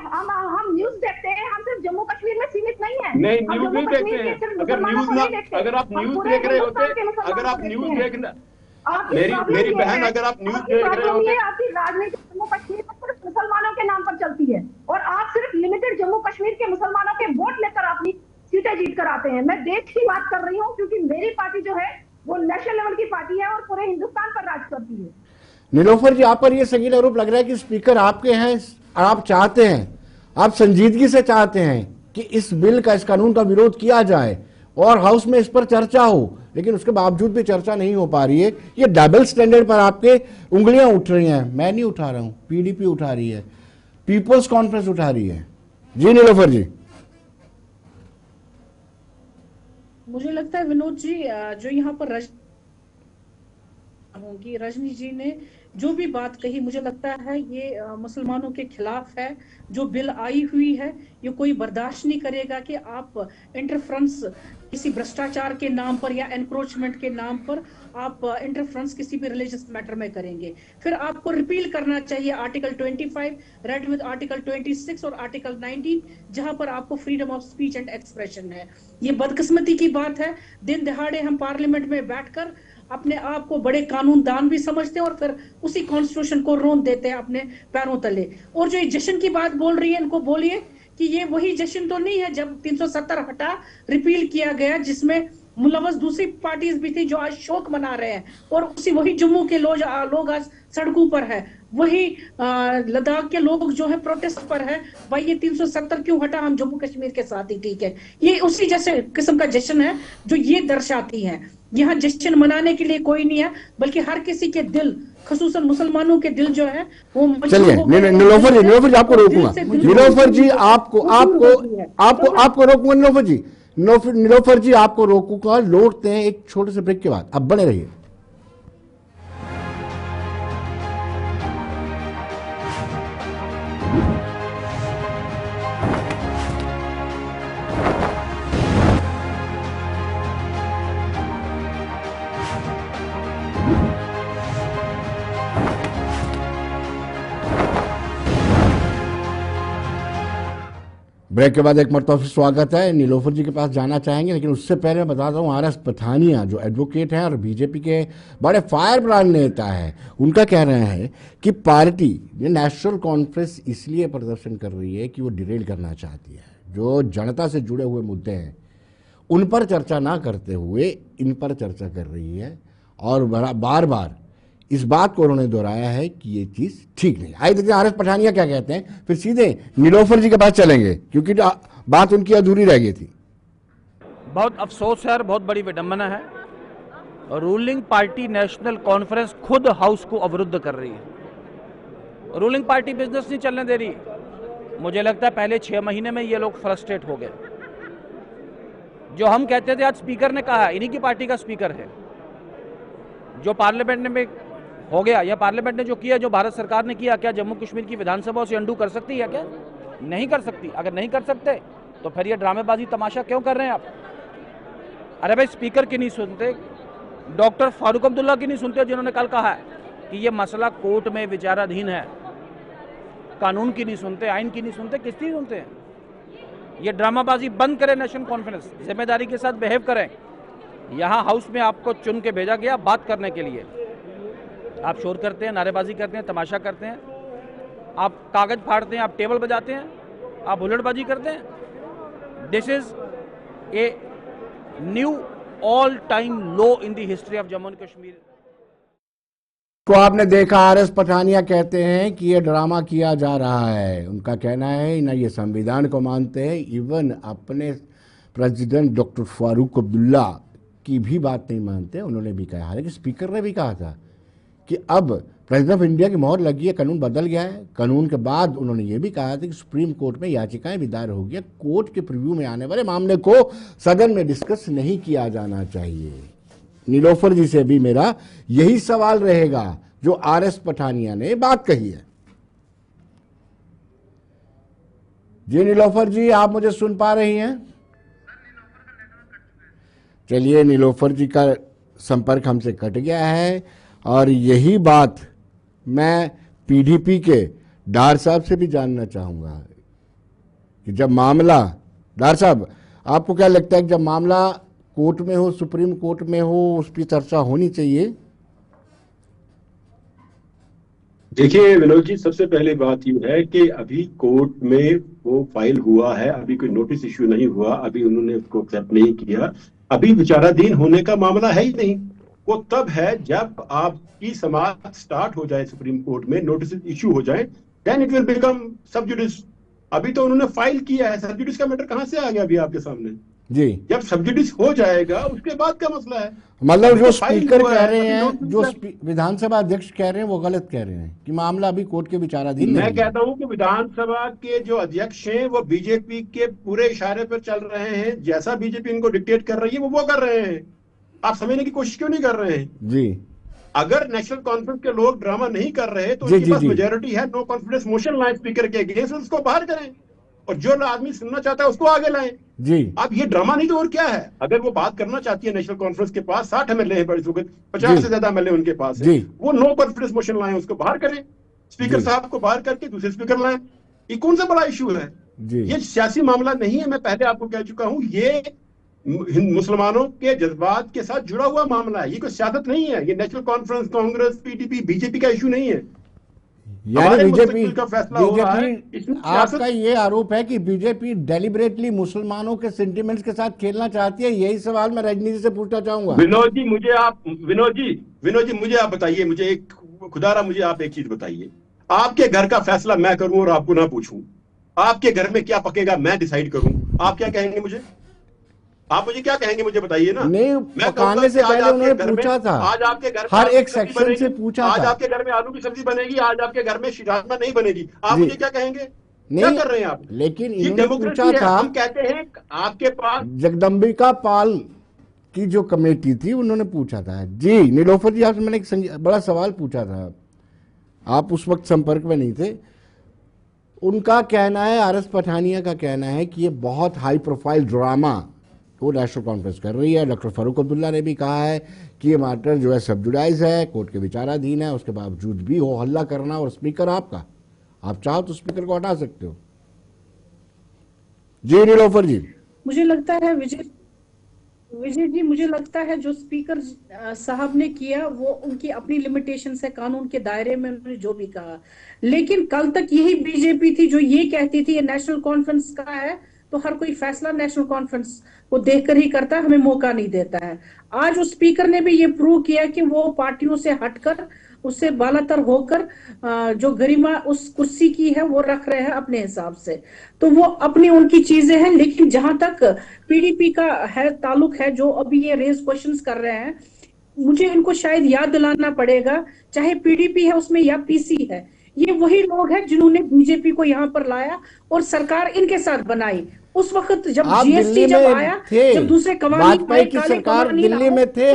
हम न्यूज देखते हैं। हम सिर्फ जम्मू कश्मीर में सीमित नहीं है।
नहीं,
हम
न्यूज
जम्मू
नहीं
कश्मीर
देखते
के सिर्फ
हैं। अगर
मुसलमानों
न्यूज
को
ना,
नहीं देखते।
अगर आप
हम
न्यूज
पूरे
देख रहे
हिंदुस्तान
होते,
के मुसलमानों
अगर आप
को
न्यूज
देखते हैं।
देखना,
आपकी
मेरी
प्रॉब्लम
मेरी
ये
बहन
है,
अगर आप न्यूज
आपकी
देख रहे
प्रॉब्लम
होते,
ये है, आपकी राजनीति जम्मू कश्मीर में सिर्फ मुसलमानों के नाम पर चलती है और आप सिर्फ लिमिटेड जम्मू कश्मीर के मुसलमानों के वोट लेकर अपनी सीटें जीत कर आते हैं। मैं देश की बात कर रही हूँ, क्योंकि मेरी पार्टी जो है वो नेशनल लेवल की पार्टी है और पूरे हिंदुस्तान पर राज करती है।
नीलोफर जी, आप पर यह संगीन आरोप लग रहा है कि स्पीकर आपके हैं, आप चाहते हैं, आप संजीदगी से चाहते हैं कि इस बिल का, इस कानून का विरोध किया जाए और हाउस में इस पर चर्चा हो, लेकिन उसके बावजूद भी चर्चा नहीं हो पा रही है। ये डबल स्टैंडर्ड पर आपके उंगलियां उठ रही हैं। मैं नहीं उठा रहा हूं, पीडीपी उठा रही है, पीपल्स कॉन्फ्रेंस उठा रही है। जी नीलोफर जी।
मुझे लगता है विनोद जी, जो यहाँ पर रजनी जी ने जो भी बात कही, मुझे लगता है ये मुसलमानों के खिलाफ है। जो बिल आई हुई है, ये कोई बर्दाश्त नहीं करेगा कि आप इंटरफ्रेंस किसी भ्रष्टाचार के नाम पर या एनक्रोचमेंट के नाम पर आप इंटरफ्रेंस किसी भी रिलीजियस मैटर में करेंगे। फिर आपको रिपील करना चाहिए आर्टिकल 25 रेड विद आर्टिकल 26 और आर्टिकल 19, जहां पर आपको freedom of speech and expression है। ये बदकिस्मती की बात है, दिन दहाड़े हम पार्लियामेंट में बैठकर अपने आप को बड़े कानूनदान भी समझते हैं और फिर उसी कॉन्स्टिट्यूशन को रोन देते हैं अपने पैरों तले। और जो ये जश्न की बात बोल रही है, इनको बोलिए कि ये वही जश्न तो नहीं है जब 370 हटा रिपील किया गया, जिसमें मुलव्वस दूसरी पार्टीज भी थी जो आज शोक मना रहे हैं, और उसी वही जम्मू के लोग आज सड़कों पर है, वही लद्दाख के लोग जो है प्रोटेस्ट पर है। भाई ये 370 क्यों हटा, हम जम्मू कश्मीर के साथ ही ठीक है। ये उसी जैसे किस्म का जश्न है जो ये दर्शाती है। यहाँ जश्न मनाने के लिए कोई नहीं है, बल्कि हर किसी के दिल, खसूसन मुसलमानों के दिल जो है वो।
चलिए नीलोफर जी आपको रोकूंगा। नीलोफर जी आपको रोकूंगा। नीलोफर जी आपको रोकूंगा। लौटते हैं एक छोटे से ब्रेक के बाद, अब बने रहिए। ब्रेक के बाद एक मरतबा फिर स्वागत है। नीलोफर जी के पास जाना चाहेंगे, लेकिन उससे पहले मैं बताता हूँ आर एस पठानिया जो एडवोकेट हैं और बीजेपी के बड़े फायर ब्रांड नेता हैं, उनका कहना है कि पार्टी ये नेशनल कॉन्फ्रेंस इसलिए प्रदर्शन कर रही है कि वो डिरेल करना चाहती है। जो जनता से जुड़े हुए मुद्दे हैं उन पर चर्चा ना करते हुए इन पर चर्चा कर रही है, और बार बार इस बात को उन्होंने दोहराया है कि ये चीज ठीक नहीं। आइए देखते हैं आर एस पठानिया क्या कहते हैं, फिर सीधे नीलोफर जी के पास चलेंगे क्योंकि बात उनकी अधूरी रह गई थी।
बहुत अफसोस है और बहुत बड़ी विडंबना है, रूलिंग पार्टी नेशनल कॉन्फ्रेंस खुद हाउस को अवरुद्ध कर रही है। रूलिंग पार्टी बिजनेस नहीं चलने दे रही। मुझे लगता है पहले 6 महीने में ये लोग फ्रस्ट्रेट हो गए। जो हम कहते थे आज स्पीकर ने कहा, इन्हीं की पार्टी का स्पीकर है, जो पार्लियामेंट में हो गया या पार्लियामेंट ने जो किया, जो भारत सरकार ने किया, क्या जम्मू कश्मीर की विधानसभा उसे अंडू कर सकती है? क्या नहीं कर सकती। अगर नहीं कर सकते तो फिर ये ड्रामेबाजी तमाशा क्यों कर रहे हैं आप? अरे भाई स्पीकर की नहीं सुनते, डॉक्टर फारूक अब्दुल्ला की नहीं सुनते, जिन्होंने कल कहा है कि ये मसला कोर्ट में विचाराधीन है। कानून की नहीं सुनते, आइन की नहीं सुनते, किसकी सुनते हैं? ये ड्रामाबाजी बंद करें। नेशनल कॉन्फ्रेंस जिम्मेदारी के साथ बिहेव करें। यहाँ हाउस में आपको चुन के भेजा गया बात करने के लिए, आप शोर करते हैं, नारेबाजी करते हैं, तमाशा करते हैं, आप कागज फाड़ते हैं, आप टेबल बजाते हैं, आप हुल्लड़बाजी करते हैं। This is a knew all time low in the history of Jammu and Kashmir.
तो आपने देखा, आरएस पठानिया कहते हैं कि ये ड्रामा किया जा रहा है। उनका कहना है ना ये संविधान को मानते हैं, इवन अपने प्रेसिडेंट डॉक्टर फारूक अब्दुल्ला की भी बात नहीं मानते। उन्होंने भी कहा, हालांकि स्पीकर ने भी कहा था कि अब प्रेसिडेंट ऑफ इंडिया की मोहर लगी है, कानून बदल गया है। कानून के बाद उन्होंने ये भी कहा था कि सुप्रीम कोर्ट में याचिकाएं भी दायर हो गई, कोर्ट के प्रीव्यू में आने वाले मामले को सदन में डिस्कस नहीं किया जाना चाहिए। नीलोफर जी से भी मेरा यही सवाल रहेगा जो आरएस पठानिया ने बात कही है। जी नीलोफर जी, आप मुझे सुन पा रही हैं? चलिए, नीलोफर जी का संपर्क हमसे कट गया है और यही बात मैं पीडीपी के डार साहब से भी जानना चाहूंगा कि जब मामला, डार साहब आपको क्या लगता है कि जब मामला कोर्ट में हो, सुप्रीम कोर्ट में हो, उस पर चर्चा होनी चाहिए?
देखिए विनोद जी, सबसे पहले बात यह है कि अभी कोर्ट में वो फाइल हुआ है, अभी कोई नोटिस इश्यू नहीं हुआ, अभी उन्होंने उसको एक्सेप्ट नहीं किया, अभी विचाराधीन होने का मामला है ही नहीं। वो तब है जब आपकी समाप्त स्टार्ट हो जाए सुप्रीम कोर्ट में, नोटिस इश्यू हो जाए, देन इट विल बिकम सब जुडिस। अभी तो उन्होंने फाइल किया है, सब जुडिस का मैटर कहां से आ गया अभी आपके सामने?
जी,
जब सब जुडिस हो जाएगा उसके बाद का मसला है।
मतलब जो
तो
स्पीकर
हुआ
कह
है,
रहे हैं,
नोटिस
जो
है।
विधानसभा अध्यक्ष कह रहे हैं वो गलत कह रहे हैं कि मामला अभी कोर्ट के विचाराधीन नहीं
मैं
है।
कहता हूं कि विधानसभा के जो अध्यक्ष हैं वो बीजेपी के पूरे इशारे पर चल रहे हैं, जैसा बीजेपी इनको डिक्टेट कर रही है वो कर रहे हैं। आप समझने की कोशिश क्यों नहीं कर रहे हैं?
जी,
अगर नेशनल कॉन्फ्रेंस के लोग ड्रामा नहीं कर रहे तो
जी,
उनके
जी,
पास
जी।
मेजोरिटी है, नो कॉन्फिडेंस मोशन लाए स्पीकर के अगेंस्ट, उसको बाहर करें और जो आदमी सुनना चाहता है उसको आगे लाएं।
जी,
अब ये ड्रामा नहीं तो और क्या है? अगर वो बात करना चाहती है नेशनल कॉन्फ्रेंस के पास 60 एमएलए है, 50 से ज्यादा एमएलए उनके पास है,
जी।
वो नो कॉन्फिडेंस मोशन लाएं, उसको बाहर करें, स्पीकर
जी।
साहब को बाहर करके दूसरे स्पीकर लाएं। ये कौन सा बड़ा इशू है?
जी।
ये सियासी मामला नहीं है, मैं पहले आपको कह चुका हूं, ये मुसलमानों के जज्बात के साथ जुड़ा हुआ मामला है। ये कोई सियासत नहीं है, ये national conference, Congress, PDP, BJP का इशू नहीं है।
यानी
हमारे
बीजेपी
मुस्तकबिल का फैसला हो रहा है, इसमें सियासत-
आपका ये आरोप है कि बीजेपी डेलिबरेटली मुसलमानों के सेंटिमेंट्स के साथ खेलना चाहती है। यही सवाल मैं रजनी जी से पूछना चाहूंगा।
विनोद जी मुझे आप बताइए, मुझे एक खुदारा मुझे आप एक चीज बताइए, आपके घर का फैसला मैं करूं और आपको ना पूछूं, आपके घर में क्या पकेगा मैं डिसाइड करूं, आप क्या कहेंगे मुझे? आप मुझे क्या कहेंगे मुझे बताइए ना।
नहीं,
मैं
पकाने से पहले उन्होंने पूछा था,
आज आपके घर में
हर
आलू
एक
की सब्जी
सेक्शन से
बनेगी,
पूछा
आज
था।
आपके घर में आलू की सब्जी बनेगी, आज आपके घर में राजमा नहीं बनेगी, आप
जी।
मुझे क्या कहेंगे? क्या
नहीं,
कर रहे हैं आप?
लेकिन
ये
इन्होंने
डेमोक्रेसी
पूछा
है।
था,
हम कहते हैं आपके पास
जगदम्बिका पाल की जो कमेटी थी उन्होंने पूछा था। जी नीलोफर जी, आपसे मैंने एक बड़ा सवाल पूछा था, आप उस वक्त संपर्क में नहीं थे। उनका कहना है, आरएस पठानिया का कहना है कि ये बहुत हाई प्रोफाइल ड्रामा वो नेशनल कॉन्फ्रेंस कर रही है। डॉक्टर फारूक अब्दुल्ला ने भी कहा है कि ये मैटर जो है सब जुडाइज है, कोर्ट के विचाराधीन है, उसके बावजूद भी हो हल्ला करना, और स्पीकर आपका, आप चाहो तो स्पीकर को हटा सकते हो। जी नीलोफर जी,
मुझे लगता है विजय जी, मुझे लगता है जो स्पीकर साहब ने किया वो उनकी अपनी लिमिटेशन है, कानून के दायरे में उन्होंने जो भी कहा। लेकिन कल तक यही बीजेपी थी जो ये कहती थी ये नेशनल कॉन्फ्रेंस का है तो हर कोई फैसला नेशनल कॉन्फ्रेंस को देखकर ही करता है, हमें मौका नहीं देता है। आज उस स्पीकर ने भी ये प्रूव किया कि वो पार्टियों से हटकर, उससे बालातर होकर जो गरिमा उस कुर्सी की है वो रख रहे हैं अपने हिसाब से। तो वो अपनी उनकी चीजें हैं। लेकिन जहां तक पीडीपी का है ताल्लुक है, जो अभी ये रेज क्वेश्चंस कर रहे हैं, मुझे इनको शायद याद दिलाना पड़ेगा, चाहे पीडीपी है उसमें या पीसी है, ये वही लोग हैं जिन्होंने बीजेपी को यहाँ पर लाया और सरकार इनके साथ बनाई। उस वक्त जब जीएसटी जब आया, जब दूसरे कवानीन,
वाजपेयी की सरकार दिल्ली में थे,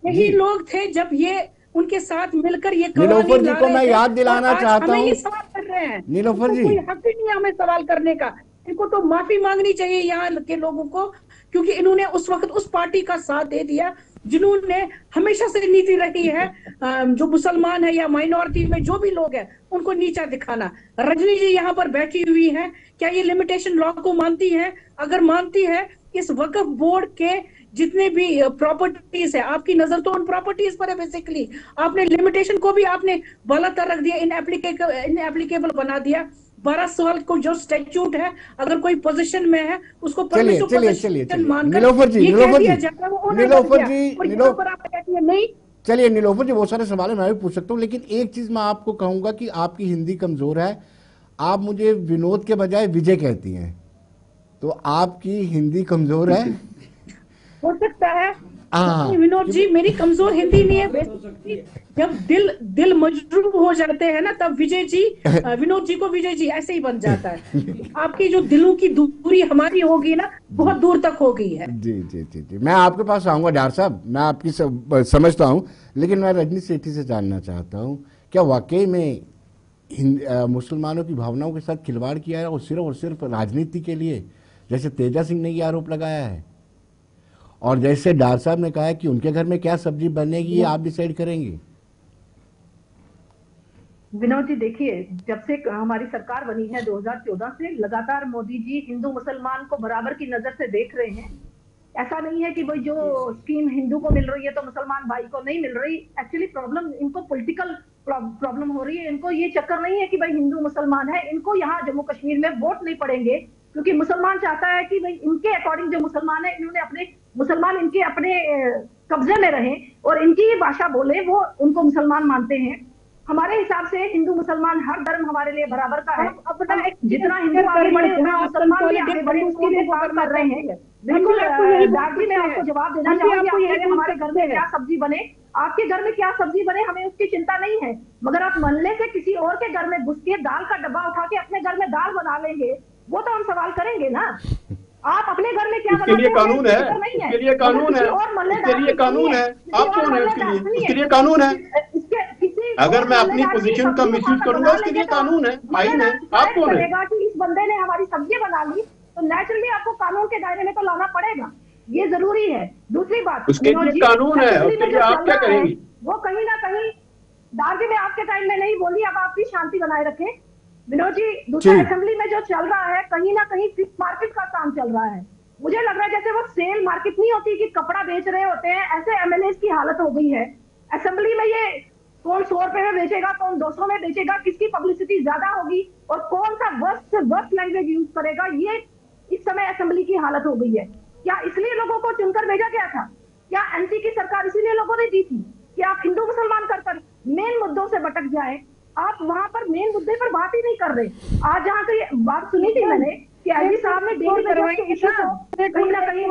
यही लोग थे जब ये उनके साथ मिलकर ये
नीलोफर जी को मैं याद दिलाना चाहता हूँ,
सवाल कर रहे हैं
नीलोफर जी,
कोई हक ही नहीं हमें सवाल करने का। इनको तो माफी मांगनी चाहिए यहाँ के लोगों को, क्योंकि इन्होंने उस वक्त उस पार्टी का साथ दे दिया जिन्होंने हमेशा से नीति रही है जो मुसलमान है या माइनॉरिटी में जो भी लोग हैं उनको नीचा दिखाना। रजनी जी यहाँ पर बैठी हुई है, क्या ये लिमिटेशन लॉ को मानती है? अगर मानती है इस वक्फ बोर्ड के जितने भी प्रॉपर्टीज है, आपकी नजर तो उन प्रॉपर्टीज पर है बेसिकली। आपने लिमिटेशन को भी आपने गलत रख दिया, इनएप्लीकेबल बना दिया। 12 साल को जो स्टैट्यूट है, अगर कोई पोजीशन में है उसको
चलिए नीलोफर जी, बहुत सारे सवाल मैं भी पूछ सकता हूँ, लेकिन एक चीज मैं आपको कहूंगा कि आपकी हिंदी कमजोर है। आप मुझे विनोद के बजाय विजय कहती हैं, तो आपकी हिंदी कमजोर है।
हो सकता है विनोद जी, मेरी कमजोर हिंदी नहीं है। जब दिल मजरूब हो जाते हैं ना, तब विजय जी विनोद जी को विजय जी ऐसे ही बन जाता है। आपकी जो दिलों की दूरी हमारी होगी ना, बहुत दूर तक हो गई है।
जी जी जी जी, मैं आपके पास आऊंगा डॉक्टर साहब, मैं आपकी समझता हूं, लेकिन मैं रजनी सेठी से जानना चाहता हूं, क्या वाकई में मुसलमानों की भावनाओं के साथ खिलवाड़ किया है और सिर्फ राजनीति के लिए, जैसे तेजा सिंह ने ये आरोप लगाया है, और जैसे डार साहब ने कहा है कि उनके घर में क्या सब्जी बनेगी ये आप डिसाइड करेंगे?
विनोद जी देखिए, जब से हमारी सरकार बनी है 2014 से, लगातार मोदी जी हिंदू मुसलमान को बराबर की नजर से देख रहे हैं। ऐसा नहीं है कि भाई जो स्कीम हिंदू को मिल रही है तो मुसलमान भाई को नहीं मिल रही। एक्चुअली प्रॉब्लम इनको पॉलिटिकल प्रॉब्लम हो रही है। इनको ये चक्कर नहीं है कि भाई हिंदू मुसलमान है, इनको यहाँ जम्मू कश्मीर में वोट नहीं पड़ेंगे, क्योंकि मुसलमान चाहता है कि भाई इनके अकॉर्डिंग जो मुसलमान है, इन्होंने अपने मुसलमान इनके अपने कब्जे में रहे और इनकी ये भाषा बोले, वो उनको मुसलमान मानते हैं। हमारे हिसाब से हिंदू मुसलमान हर धर्म हमारे लिए बराबर का है। जितना हिंदू आगे बढ़े उतना मुसलमान भी आगे बढ़े, उसके लिए काम कर रहे हैं। बिल्कुल दादी, मैं आपको जवाब देना चाहूंगी। हमारे घर में क्या सब्जी बने, आपके घर में क्या सब्जी बने, हमें उसकी चिंता नहीं है, मगर आप मोहल्ले से किसी और के घर में घुस के दाल का डब्बा उठा के अपने घर में दाल बना लेंगे, वो तो हम सवाल करेंगे ना। आप अपने घर में क्या
उसके लिए कानून है, उसके लिए कानून है, उसके लिए कानून है। आप कौन है उसके लिए? उसके लिए कानून है। अगर मैं अपनी पोजीशन का मिसयूज करूंगा, उसके लिए कानून है, आईन है। आप कौन है?
कि इस बंदे ने हमारी सब्जी बना ली, तो नेचुरली आपको कानून के दायरे में तो लाना पड़ेगा, ये जरूरी है। दूसरी बात,
उसके लिए कानून है, उसके लिए आप क्या करेंगी?
वो कहीं ना कहीं दादी में आपके टाइम में नहीं बोली, अब आप भी शांति बनाए रखें। विनोद जी, दूसरा असेंबली में जो चल रहा है, कहीं ना कहीं फिश मार्केट का काम चल रहा है। मुझे लग रहा है जैसे वो सेल मार्केट नहीं होती कि कपड़ा बेच रहे होते हैं, ऐसे एमएलए की हालत हो गई है। असेंबली में ये कौन 100 रुपए में बेचेगा, कौन 200 में बेचेगा, किसकी पब्लिसिटी ज्यादा होगी और कौन सा वर्स्ट से वर्स्ट लैंग्वेज यूज करेगा, ये इस समय असेंबली की हालत हो गई है। क्या इसलिए लोगों को चुनकर भेजा गया था? क्या एनसी की सरकार इसीलिए लोगों ने दी थी कि आप हिंदू मुसलमान कर मेन मुद्दों से भटक जाए? आप वहां पर मेन मुद्दे पर बात ही नहीं कर रहे। आज जहाँ की बात सुनी थी मैंने कि आईजी साहब ने डेली में इशू को कहीं ना कहीं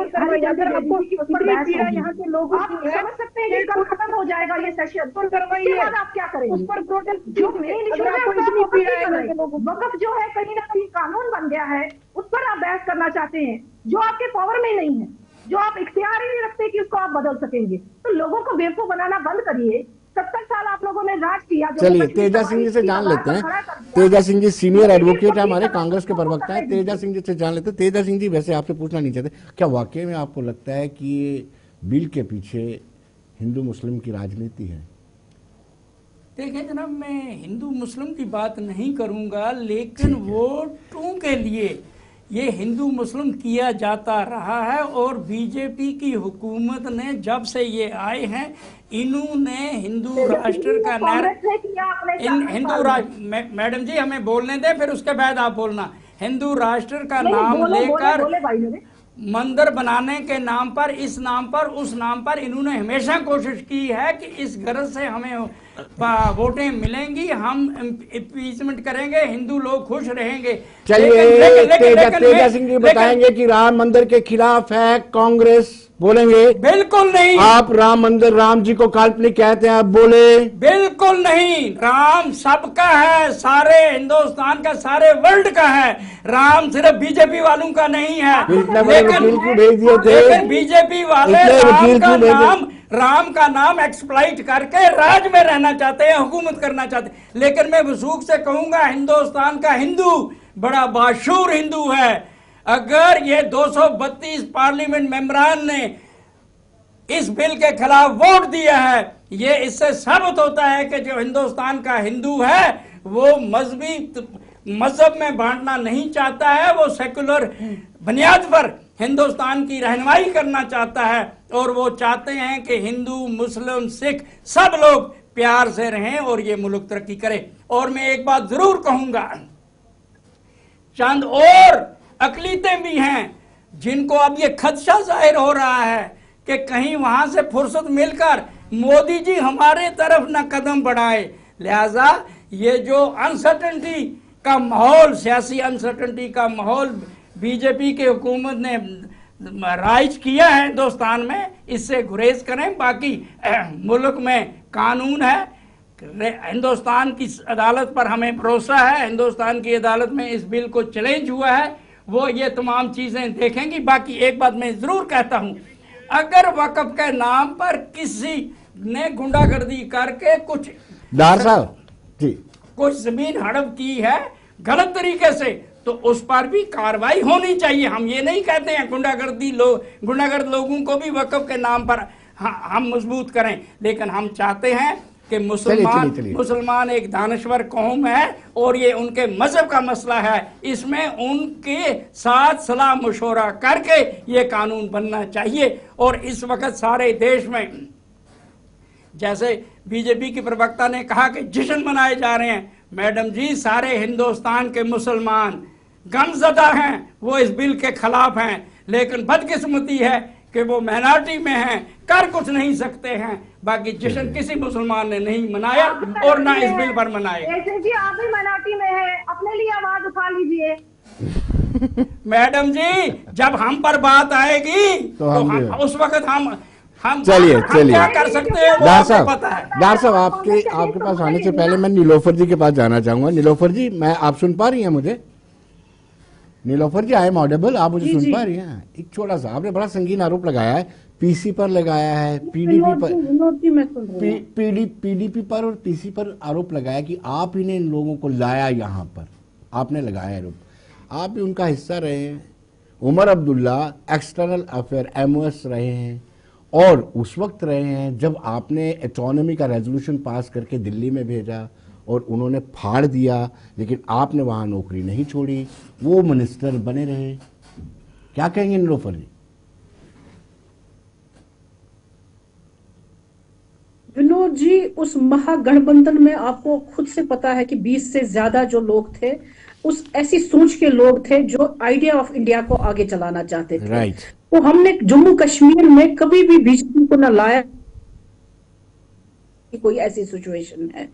अगर आपको यहाँ के लोग आप समझ सकते हैं कि कल खत्म हो जाएगा ये सेशन, उसके बाद आप क्या करेंगे? उस पर प्रोटेस्ट जो मेन इशू है वक्फ जो है कहीं ना कहीं कानून बन गया है, उस पर आप बहस करना चाहते हैं जो आपके पावर में नहीं है, जो आप इख्तियार ही नहीं रखते कि उसको आप बदल सकेंगे। तो लोगों को बेवकूफ बनाना बंद करिए। 70 साल आप लोगों ने राज किया।
चलिए तेजा सिंह जी से जान लेते हैं। तेजा सिंह जी सीनियर एडवोकेट है, हमारे कांग्रेस के प्रवक्ता है। तेजा सिंह जी से जान लेते हैं। तेजा सिंह जी, वैसे आपसे पूछना नहीं चाहते, क्या वाकई में आपको लगता है कि ये बिल के पीछे हिंदू मुस्लिम की राजनीति है?
देखिए जनाब, मैं हिंदू मुस्लिम की बात नहीं करूंगा, लेकिन वोटों के लिए ये हिंदू मुस्लिम किया जाता रहा है। और बीजेपी की हुकूमत ने जब से ये आए हैं, इन्होंने हिंदू राष्ट्र का हिंदू राष्ट्र, मैडम जी हमें बोलने दे, फिर उसके बाद आप बोलना। हिंदू राष्ट्र का नाम लेकर मंदिर बनाने के नाम पर, इस नाम पर, उस नाम पर इन्होंने हमेशा कोशिश की है कि इस गरज से हमें वोटें मिलेंगी, हम इम्पीचमेंट करेंगे, हिंदू लोग खुश रहेंगे।
चलिए तेजा सिंह जी बताएंगे कि राम मंदिर के खिलाफ है कांग्रेस, बोलेंगे?
बिल्कुल नहीं।
आप राम मंदिर, राम जी को काल्पनिक कहते हैं, आप बोले?
बिल्कुल नहीं। राम सबका है, सारे हिंदुस्तान का, सारे वर्ल्ड का है। राम सिर्फ बीजेपी वालों का नहीं है। लेकिन बीजेपी वाले राम का नाम एक्सप्लॉइट करके राज में रहना चाहते हैं, हुकूमत करना चाहते हैं। लेकिन मैं वसूख से कहूंगा, हिंदुस्तान का हिंदू बड़ा बाशूर हिंदू है। अगर ये 232 पार्लियामेंट मेंबरान ने इस बिल के खिलाफ वोट दिया है, ये इससे साबित होता है कि जो हिंदुस्तान का हिंदू है वो मजहब में बांटना नहीं चाहता है, वो सेकुलर बुनियाद पर हिंदुस्तान की रहनुमाई करना चाहता है और वो चाहते हैं कि हिंदू मुस्लिम सिख सब लोग प्यार से रहें और ये मुल्क तरक्की करे। और मैं एक बात जरूर कहूंगा, चंद और अकलीतें भी हैं जिनको अब ये खदशा जाहिर हो रहा है कि कहीं वहां से फुर्सत मिलकर मोदी जी हमारे तरफ न कदम बढ़ाए। लिहाजा ये जो अनसर्टेनिटी का माहौल, सियासी अनसर्टेनिटी का माहौल बीजेपी की हुकूमत ने राइज किया है हिंदुस्तान में, इससे गुरेज करें। बाकी मुल्क में कानून है, हिंदुस्तान की अदालत पर हमें भरोसा है, हिंदुस्तान की अदालत में इस बिल को चैलेंज हुआ है, वो ये तमाम चीजें देखेंगी। बाकी एक बात मैं जरूर कहता हूं, अगर वक्फ के नाम पर किसी ने गुंडागर्दी करके कुछ
डार साहब जी
कुछ जमीन हड़प की है गलत तरीके से, तो उस पर भी कार्रवाई होनी चाहिए। हम ये नहीं कहते हैं गुंडागर्द लोगों को भी वक्फ के नाम पर हम मजबूत करें, लेकिन हम चाहते हैं कि मुसलमान एक दानश्वर कौम है और ये उनके मजहब का मसला है, इसमें उनके साथ सलाह मशवरा करके ये कानून बनना चाहिए। और इस वक्त सारे देश में जैसे बीजेपी की प्रवक्ता ने कहा कि जश्न मनाए जा रहे हैं, मैडम जी सारे हिंदुस्तान के मुसलमान गमजदा हैं, वो इस बिल के खिलाफ हैं, लेकिन बदकिस्मती है कि वो माइनॉरिटी में हैं, कर कुछ नहीं सकते हैं। बाकी जश्न किसी मुसलमान ने नहीं मनाया और ना इस बिल पर मनाए।
ऐसे जी आप भी माइनॉरिटी में हैं, अपने लिए आवाज उठा लीजिए।
मैडम जी जब हम पर बात आएगी तो उस वक्त हम
चलिए
क्या कर सकते हैं वो आपको पता है।
डार साहब आपके पास आने से पहले मैं नीलोफर जी के पास जाना चाहूंगा। नीलोफर जी, मैं आप सुन पा रही हैं मुझे? नीलोफर जी आई एम ऑडिबल, आप मुझे सुन पा रही हैं? एक छोटा सा, आपने बड़ा संगीन आरोप लगाया है, पीसी पर लगाया है, पीडीपी पर, पीडीपी पर और पीसी पर आरोप लगाया कि आप ही ने इन लोगों को लाया, यहाँ पर आपने लगाया आरोप, आप भी उनका हिस्सा रहे हैं। Omar Abdullah external affair MOS रहे हैं और उस वक्त रहे हैं जब आपने ऑटोनॉमी का रेजोल्यूशन पास करके दिल्ली में भेजा और उन्होंने फाड़ दिया, लेकिन आपने वहां नौकरी नहीं छोड़ी, वो मिनिस्टर बने रहे। क्या कहेंगे नीलोफर जी?
विनोद जी, उस महागठबंधन में आपको खुद से पता है कि 20 से ज्यादा जो लोग थे, उस ऐसी सोच के लोग थे जो आइडिया ऑफ इंडिया को आगे चलाना चाहते थे।
राइट।
तो हमने जम्मू कश्मीर में कभी भी बीजेपी को न लाया, कोई ऐसी सिचुएशन है।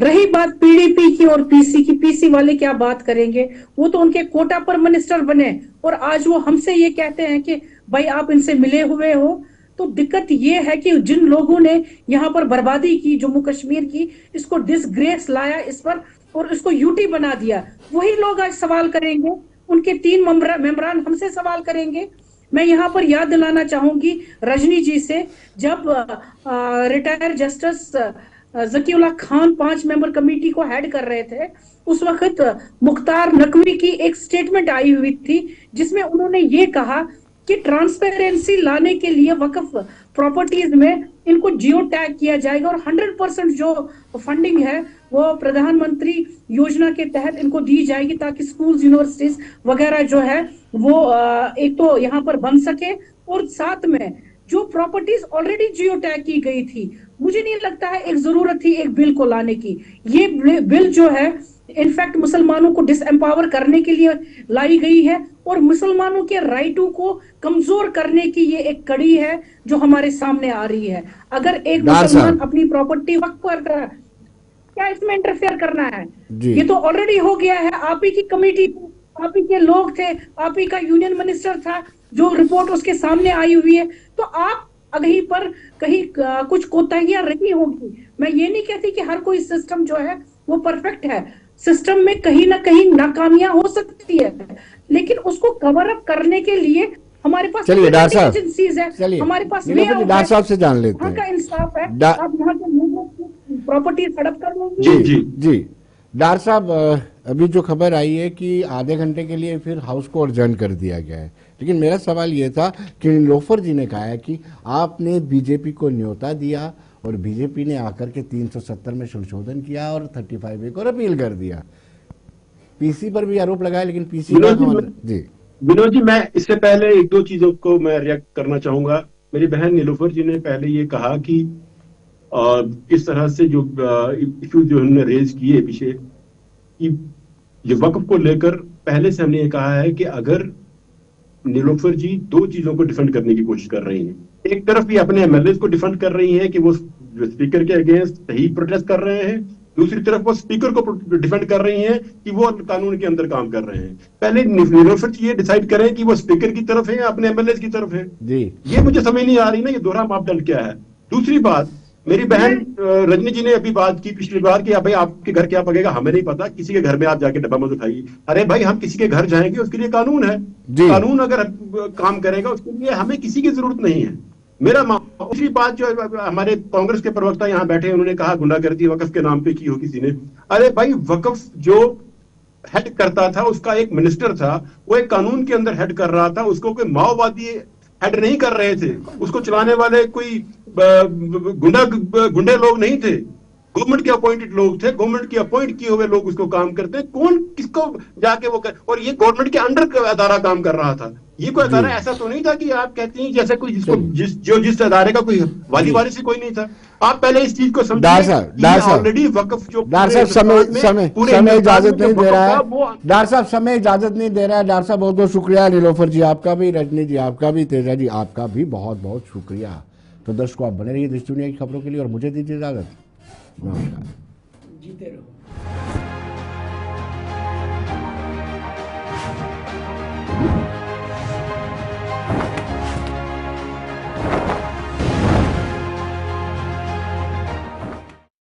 रही बात पीडीपी की और पीसी की, पीसी वाले क्या बात करेंगे, वो तो उनके कोटा पर मिनिस्टर बने और आज वो हमसे ये कहते हैं कि भाई आप इनसे मिले हुए हो। तो दिक्कत ये है कि जिन लोगों ने यहाँ पर बर्बादी की जम्मू कश्मीर की, इसको डिसग्रेस लाया इस पर और इसको यूटी बना दिया, वही लोग आज सवाल करेंगे। उनके 3 मेंबरान हमसे सवाल करेंगे। मैं यहाँ पर याद दिलाना चाहूंगी रजनी जी से, जब retired justice Zakiullah Khan 5 member committee को हेड कर रहे थे, उस वक्त मुख्तार नकवी की एक स्टेटमेंट आई हुई थी जिसमें उन्होंने ये कहा कि ट्रांसपेरेंसी लाने के लिए वक्फ प्रॉपर्टीज में इनको जियो टैग किया जाएगा और 100% जो फंडिंग है वो प्रधानमंत्री योजना के तहत इनको दी जाएगी, ताकि स्कूल्स यूनिवर्सिटीज वगैरह जो है वो एक तो यहाँ पर बन सके और साथ में जो प्रॉपर्टीज ऑलरेडी जियो टैग की गई थी, मुझे नहीं लगता है एक जरूरत थी एक बिल को लाने की। ये बिल जो है इनफैक्ट मुसलमानों को डिसएम्पावर करने के लिए लाई गई है और मुसलमानों के राइटों को कमजोर करने की ये एक कड़ी है जो हमारे सामने आ रही है। अगर एक मुसलमान अपनी प्रॉपर्टी वक्त पर क्या इसमें इंटरफेयर करना है? ये तो ऑलरेडी हो गया है। आप ही की कमेटी, आप ही के लोग थे, आप ही का यूनियन मिनिस्टर था, जो रिपोर्ट उसके सामने आई हुई है। तो आप कहीं पर कहीं कुछ कोताहियां रही होगी। मैं ये नहीं कहती कि हर कोई सिस्टम जो है वो परफेक्ट है, सिस्टम में कहीं ना कहीं नाकामियां हो सकती है, लेकिन उसको कवर अप करने के लिए हमारे पास एजेंसीज है, हमारे पास
डॉक्टर साहब से जान लेते हैं,
का इंसाफ है। आप यहाँ के लोगों की प्रॉपर्टी हड़प कर लेंगे।
जी जी जी डॉक्टर साहब, अभी जो खबर आई है कि आधे घंटे के लिए फिर हाउस को अर्जन कर दिया गया है, लेकिन मेरा सवाल ये था कि नीलोफर जी ने कहा है कि आपने बीजेपी को न्योता दिया और बीजेपी ने आकर के 370 में संशोधन किया और 35A को अपील कर दिया। पीसी पर भी आरोप लगाया, लेकिन पीसी जी
विनोद जी, मैं इससे पहले एक दो चीजों को मैं रिएक्ट करना चाहूंगा। मेरी बहन नीलोफर जी ने पहले ये कहा कि इस तरह से जो इश्यूज जो हमने रेज किए पीछे कि ये वक्फ को लेकर पहले से हमने ये कहा है कि अगर नीलोफर जी दो चीजों को डिफेंड करने की कोशिश कर रही हैं। एक तरफ ये अपने एमएलए को डिफेंड कर रही हैं कि वो स्पीकर के अगेंस्ट सही प्रोटेस्ट कर रहे हैं, दूसरी तरफ वो स्पीकर को डिफेंड कर रही हैं कि वो कानून के अंदर काम कर रहे हैं। पहले नीलोफर जी ये डिसाइड करें कि वो स्पीकर की तरफ है या अपने एमएलए की तरफ है।
जी,
ये मुझे समझ नहीं आ रही ना, ये दोहरा मापदंड क्या है। दूसरी बात, मेरी बहन रजनी जी ने अभी बात की पिछली बार कि भाई आपके घर क्या पकेगा हमें नहीं पता, किसी के घर में आप जाके डब्बा मत उठाइए। अरे भाई, हम किसी के घर जाएंगे उसके लिए कानून है, कानून अगर काम करेगा उसके लिए हमें किसी की जरूरत नहीं है। मेरा दूसरी बात जो हमारे कांग्रेस के प्रवक्ता यहाँ बैठे उन्होंने कहा गुंडागर्दी वक्फ के नाम पे की हो किसी ने। अरे भाई, वक्फ जो हेड करता था उसका एक मिनिस्टर था, वो एक कानून के अंदर हेड कर रहा था, उसको कोई माओवादी हेड नहीं कर रहे थे, उसको चलाने वाले कोई गुंडे लोग नहीं थे, गवर्नमेंट के अपॉइंटेड लोग थे, गवर्नमेंट के अपॉइंट किए हुए लोग उसको काम करते हैं। कौन किसको जाके वो कर, और ये गवर्नमेंट के अंडर अदारा काम कर रहा था। ये कोई अदारा ऐसा तो नहीं था कि आप कहते हैं जैसे कोई जिस अदारे का कोई वाली वारिस कोई नहीं था। आप पहले इस चीज को समझिए, ऑलरेडी वक्फ जो
समय इजाजत नहीं दे रहा है। डॉक्टर साहब समय इजाजत नहीं दे रहा है। डॉक्टर साहब बहुत बहुत शुक्रिया। नीलोफर जी आपका भी, रजनी जी आपका भी, तेजा जी आपका भी बहुत बहुत शुक्रिया। तो दर्शकों, आप बने रहिए देश दुनिया की खबरों के लिए और मुझे दीजिए इजाजत। नमस्कार।
जीते रहो।